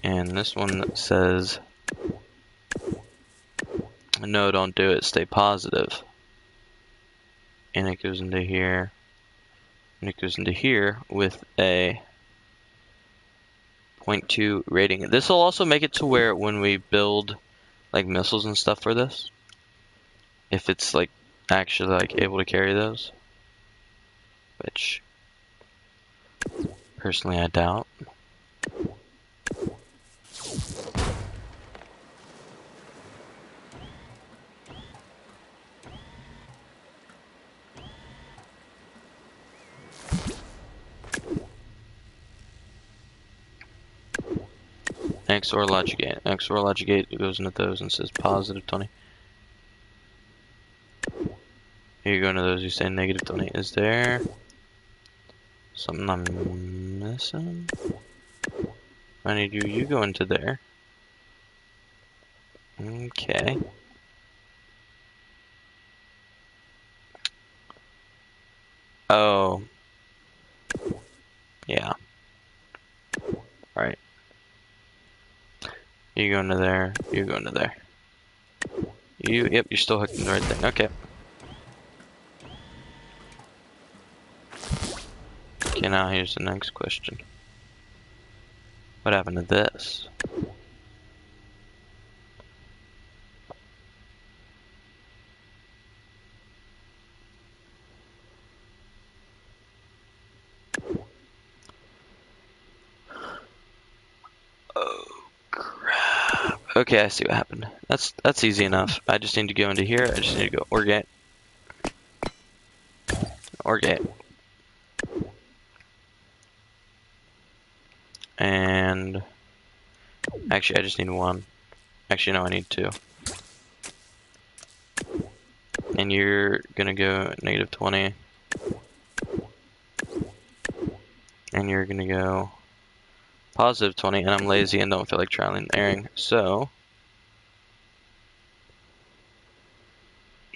And this one says, no, don't do it, stay positive. And it goes into here. And it goes into here with a 0.2 rating. This will also make it to where when we build like missiles and stuff for this, if it's like actually like able to carry those, which personally I doubt. XOR logic gate. XOR logic gate goes into those and says positive 20. Here you go into those, you say negative 20. Is there something I'm missing? I need you go into there. Okay. Oh. Yeah. Right. You go into there, you go into there. Yep, you're still hooked in the right thing. Okay. Okay, now here's the next question. What happened to this? Oh, crap. Okay, I see what happened. That's easy enough. I just need to go into here. I just need to go OR gate. OR gate. And actually, I just need one. Actually, no, I need two. And you're gonna go negative 20. And you're gonna go positive 20. And I'm lazy and don't feel like trialing and erroring. So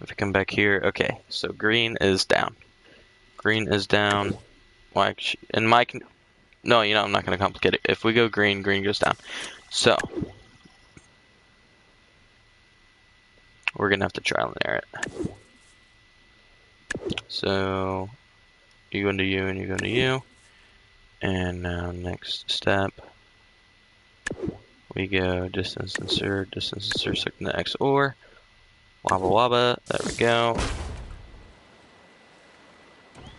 if I come back here, okay. So green is down. Green is down. Why? And my no, you know, I'm not gonna complicate it. If we go green, green goes down. So we're gonna have to trial and error it. So you go into U and you go into U. And now next step, we go distance insert, select the XOR, wabba wabba, there we go.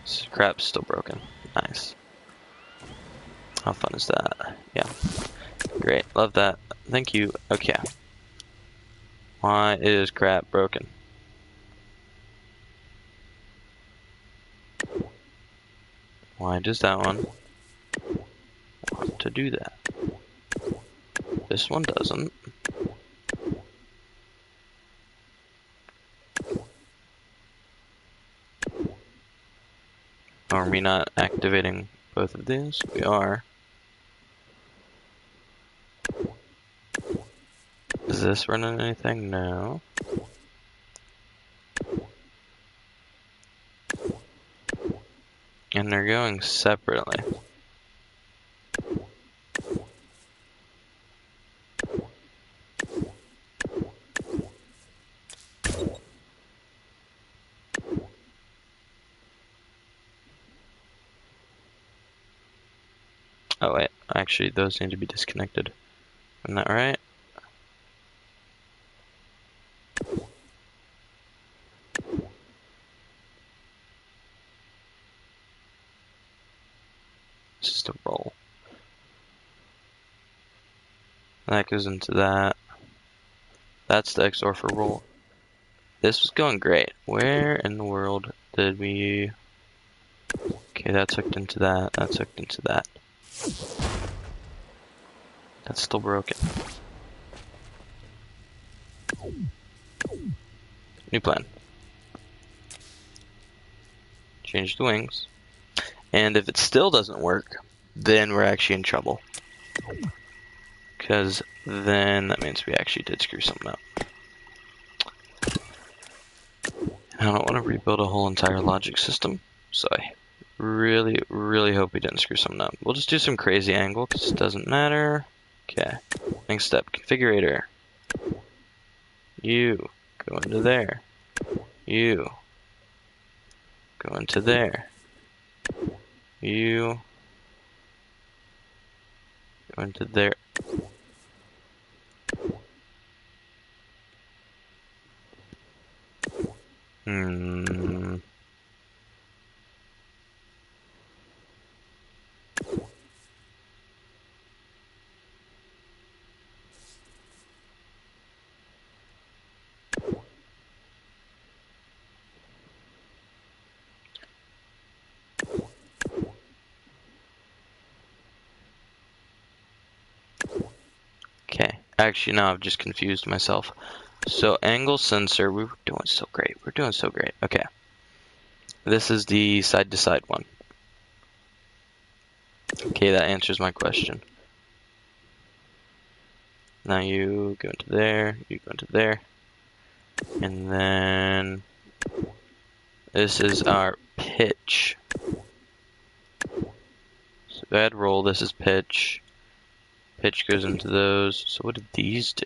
This crap's still broken, nice. How fun is that? Yeah, great, love that, thank you, okay. Why is crap broken? Why does that one want to do that? This one doesn't. Are we not activating both of these? We are. Is this running anything? No. And And they're going separately. Oh wait, actually those need to be disconnected. Isn't that right? It's just a roll. That goes into that. That's the XOR for roll. This was going great. Where in the world did we... Okay, that's hooked into that. That's hooked into that. That's still broken. New plan. Change the wings. And if it still doesn't work, then we're actually in trouble. Because then that means we actually did screw something up. I don't want to rebuild a whole entire logic system, so I really, really hope we didn't screw something up. We'll just do some crazy angle because it doesn't matter. Okay, next step, configurator. You go into there. You go into there. You go into there. Okay, actually now I've just confused myself. So angle sensor, we were doing so great. We're doing so great. Okay. This is the side to side one. Okay, that answers my question. Now you go into there, you go into there. And then this is our pitch. So add roll, this is pitch. Pitch goes into those. So what did these do?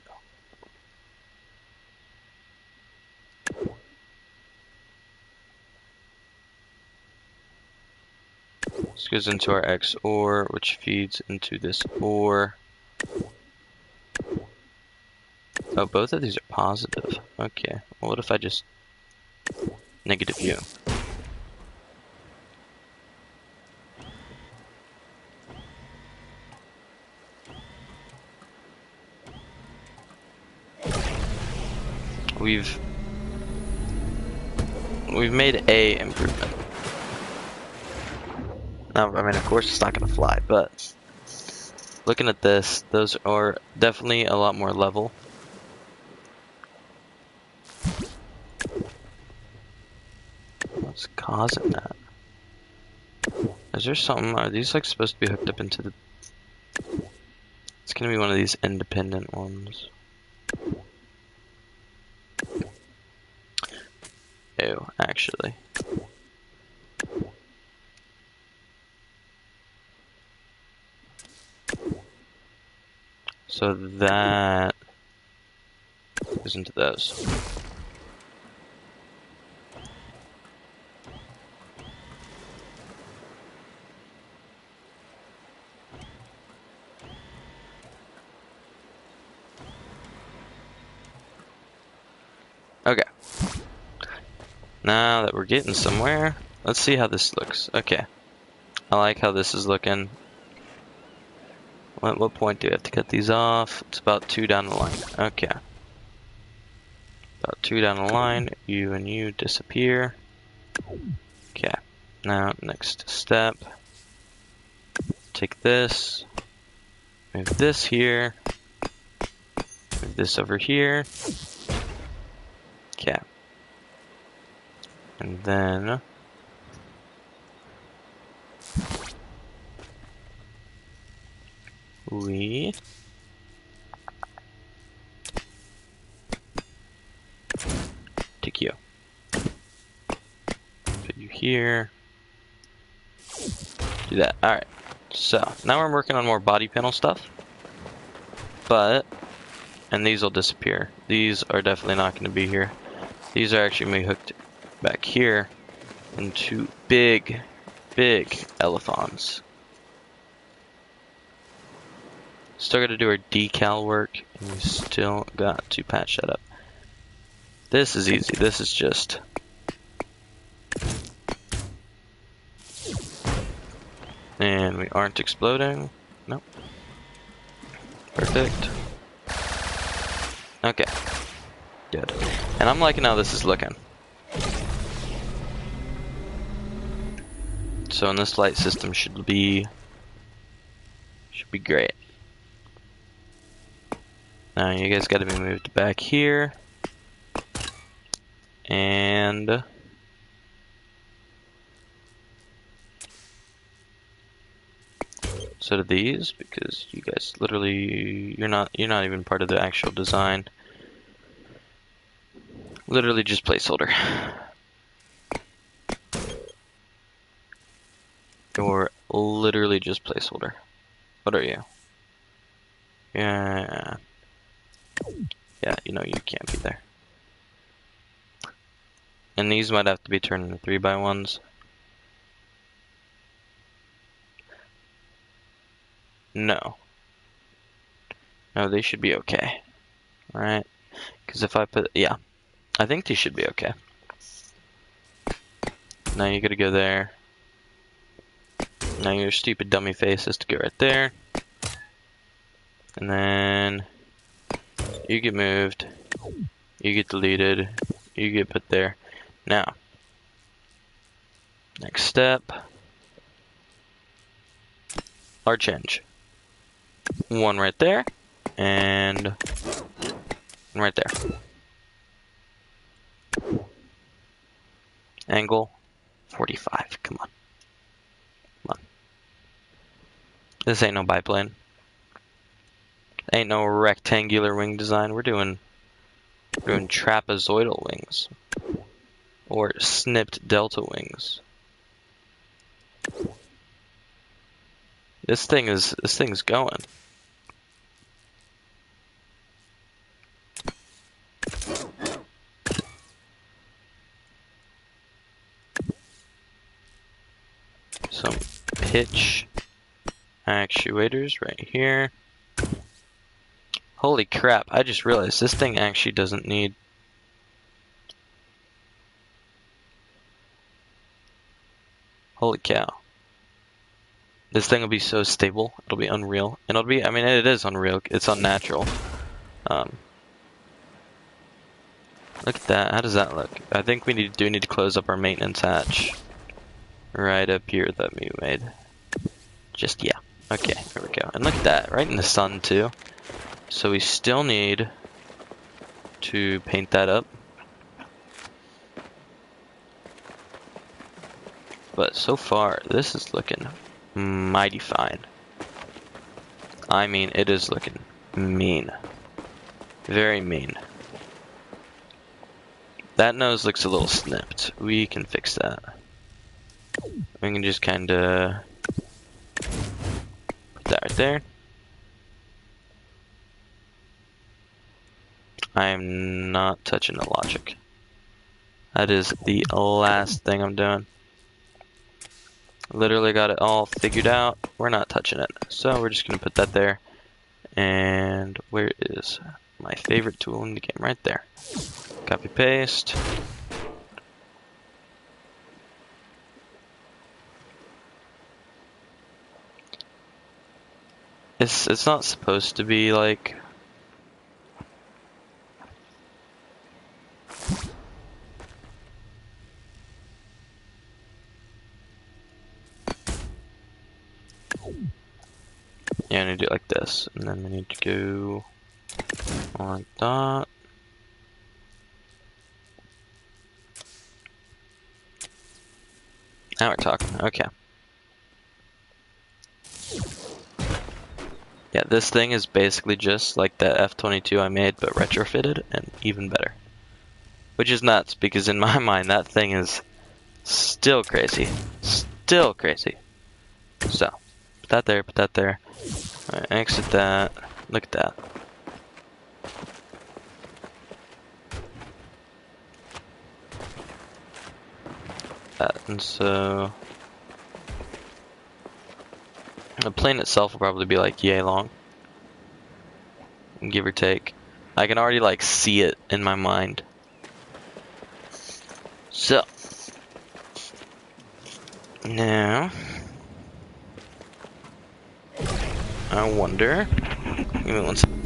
This goes into our XOR, which feeds into this OR. Oh, both of these are positive. Okay. Well, what if I just negative U? We've made a improvement. Now, I mean, of course, it's not going to fly, but looking at this, those are definitely a lot more level. What's causing that? Is there something? Are these like supposed to be hooked up into the? It's going to be one of these independent ones. Ew, actually. So that goes into those. Okay. Now that we're getting somewhere, let's see how this looks. Okay. I like how this is looking. At what point do we have to cut these off? It's about 2 down the line. Okay. About 2 down the line. You and you disappear. Okay. Now, next step. Take this. Move this here. Move this over here. Okay. And then we take you. Put you here. do that. Alright, so now we're working on more body panel stuff. But, and these will disappear. These are definitely not going to be here. These are actually going to be hooked back here into big elephants. Still got to do our decal work, and we still got to patch that up. This is easy. This is just... And we aren't exploding. Nope. Perfect. Okay. Good. And I'm liking how this is looking. So in this light system should be great. Now you guys got to be moved back here. And so do these, because you guys literally you're not even part of the actual design. Literally just placeholder. Or literally just placeholder. What are you? Yeah. Yeah, you know you can't be there. And these might have to be turned into 3x1s. No. No, they should be okay. Alright. Because if I put... Yeah. I think these should be okay. Now you gotta go there. Now your stupid dummy face has to go right there. And then... You get moved. You get deleted. You get put there. Now. Next step. Our change. One right there. And... one right there. Angle 45. Come on. Come on. This ain't no biplane. Ain't no rectangular wing design. We're doing trapezoidal wings. Or snipped delta wings. This thing's going. Some pitch actuators right here. Holy crap, I just realized this thing actually doesn't need... Holy cow. This thing will be so stable, it'll be unreal. And it'll be, I mean, it is unreal, it's unnatural. Look at that, how does that look? I think we do need to close up our maintenance hatch. Right up here that we made. Just, yeah. Okay, there we go. And look at that, right in the sun too. So we still need to paint that up. But so far, this is looking mighty fine. I mean, it is looking mean. Very mean. That nose looks a little snipped. We can fix that. We can just kind of put that right there. I am not touching the logic. That is the last thing I'm doing. Literally got it all figured out. We're not touching it. So we're just going to put that there. And where is my favorite tool in the game? Right there. Copy paste. It's not supposed to be like... Yeah, I need to do it like this, and then we need to go like that. Now we're talking, okay. Yeah, this thing is basically just like the F-22 I made, but retrofitted, and even better. Which is nuts, because in my mind, that thing is still crazy. Still crazy. So, put that there, put that there. Alright, exit that. Look at that. And so the plane itself will probably be like yay long, give or take. I can already like see it in my mind. So now I wonder. Give me one second.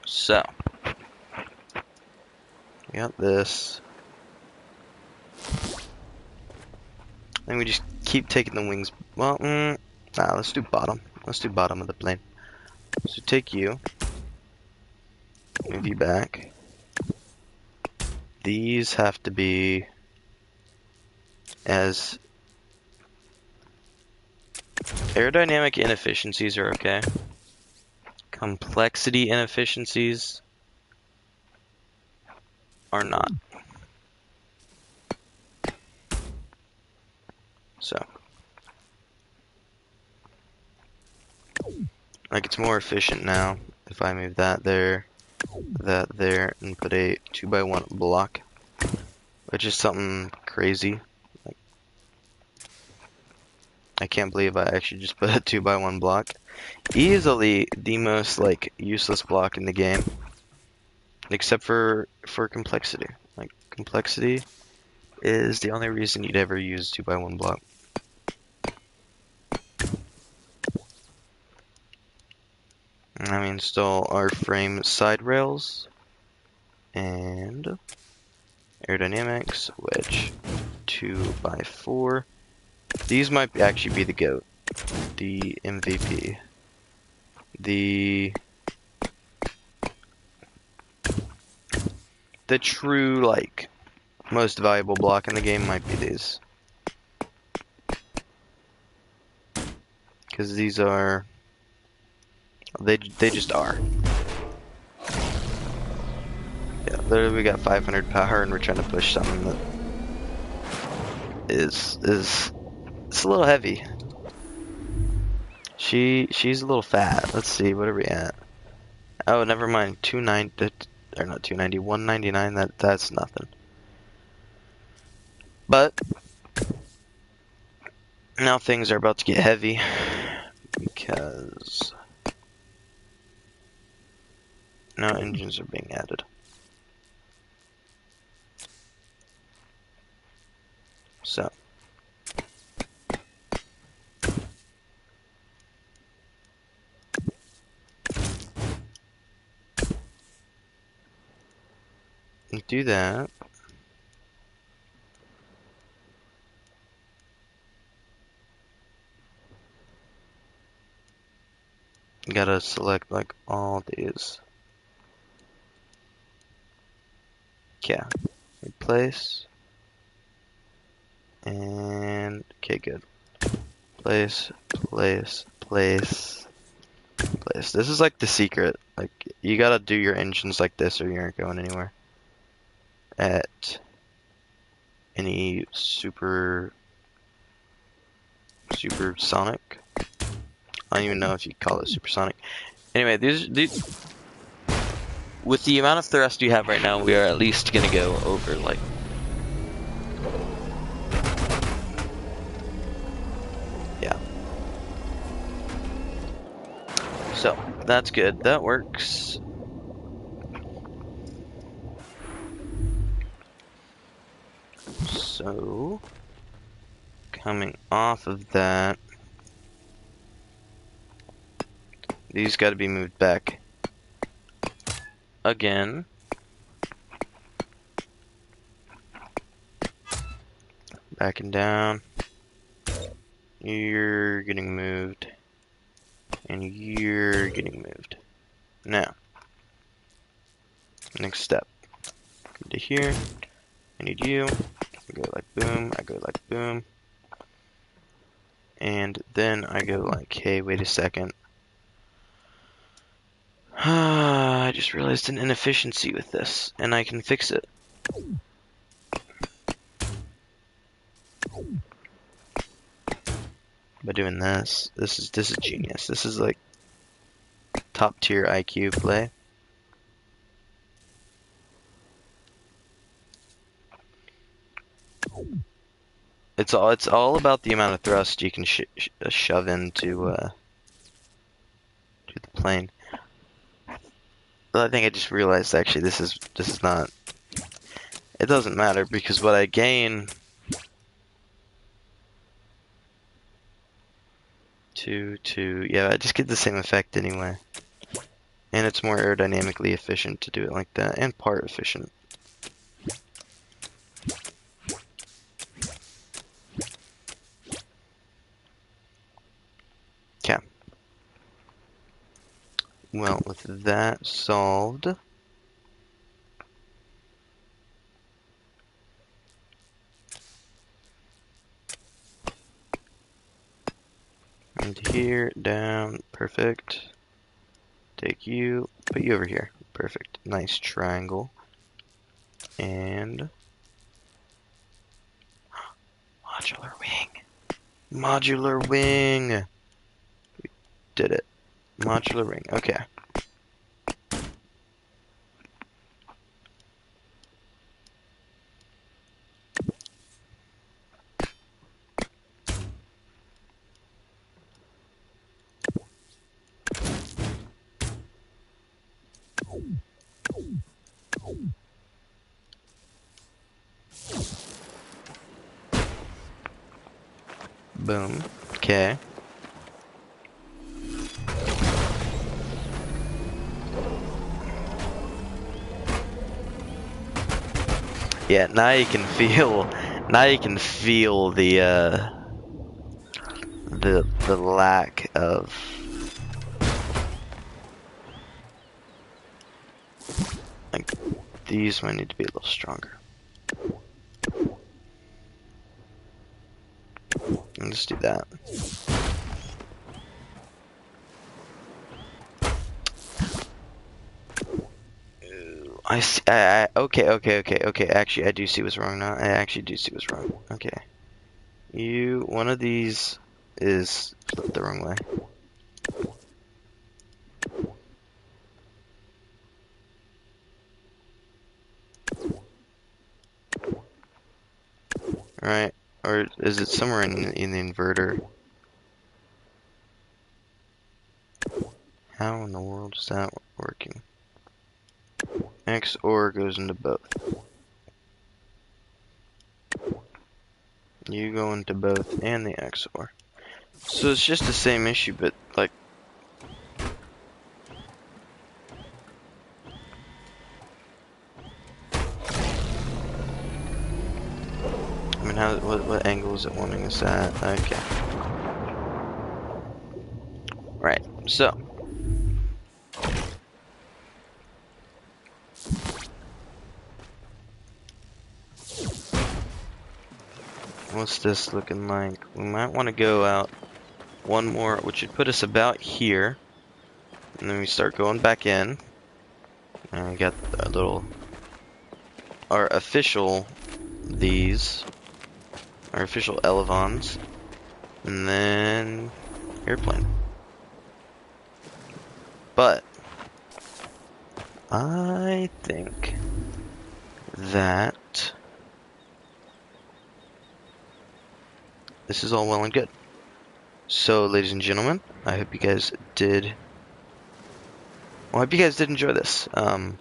So we got this. And we just keep taking the wings. Well, let's do bottom. Let's do bottom of the plane. So take you, move you back. These have to be as aerodynamic inefficiencies are okay. Complexity inefficiencies are not. So, like, it's more efficient now if I move that there, and put a 2x1 block, which is something crazy. Like, I can't believe I actually just put a 2x1 block. Easily the most like useless block in the game, except for complexity. Like, complexity is the only reason you'd ever use 2x1 block. Now we install our frame side rails and aerodynamics wedge 2x4. These might actually be the GOAT, the MVP, the true like most valuable block in the game might be these, because these are they just are. Yeah, literally we got 500 power and we're trying to push something that is it's a little heavy. She's a little fat. Let's see, what are we at? Oh, never mind. 290, or not 290, 199. That's nothing. But now things are about to get heavy because now engines are being added. So do that. You gotta select like all these. Yeah. Replace. And okay, good. Place. This is like the secret. Like, you gotta do your engines like this or you aren't going anywhere. At any supersonic. I don't even know if you call it supersonic. Anyway, these with the amount of thrust you have right now, we are at least gonna go over like yeah. So that's good. That works. So, coming off of that, these got to be moved back again. Backing down. You're getting moved. And you're getting moved. Now, next step. Come to here. I need you. I go like boom. I go like boom. And then I go like, hey, wait a second. I just realized an inefficiency with this, and I can fix it. By doing this. This is genius. This is like top tier IQ play. It's all about the amount of thrust you can shove into to the plane. But I think I just realized actually this is not. It doesn't matter because what I gain yeah, I just get the same effect anyway. And it's more aerodynamically efficient to do it like that, and part efficient. Okay. Well, with that solved, and here, down, perfect. Take you, put you over here. Perfect. Nice triangle. And modular wing. Modular wing. We did it. Modular wing. Okay. Boom. Okay. Yeah, now you can feel the lack of like these might need to be a little stronger. Let's do that. I see. Okay. Actually, I do see what's wrong now. I actually do see what's wrong. Okay. One of these is flipped the wrong way. Right? Or is it somewhere in the inverter? How in the world is that working? XOR goes into both. You go into both and the XOR. So it's just the same issue, but like I mean, what angle is it wanting us at? Okay. Right. So what's this looking like? We might want to go out one more, which would put us about here. And then we start going back in. And we got a little, our official elevons. And then airplane. But I think that this is all well and good. So, ladies and gentlemen, I hope you guys did. Well, I hope you guys did enjoy this. I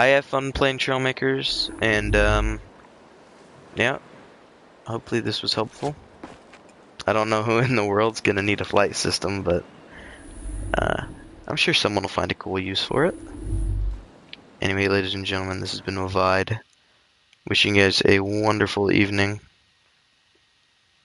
have fun playing Trailmakers, and yeah, hopefully this was helpful. I don't know who in the world's gonna need a flight system, but I'm sure someone will find a cool use for it. Anyway, ladies and gentlemen, this has been Wyvide. Wishing you guys a wonderful evening.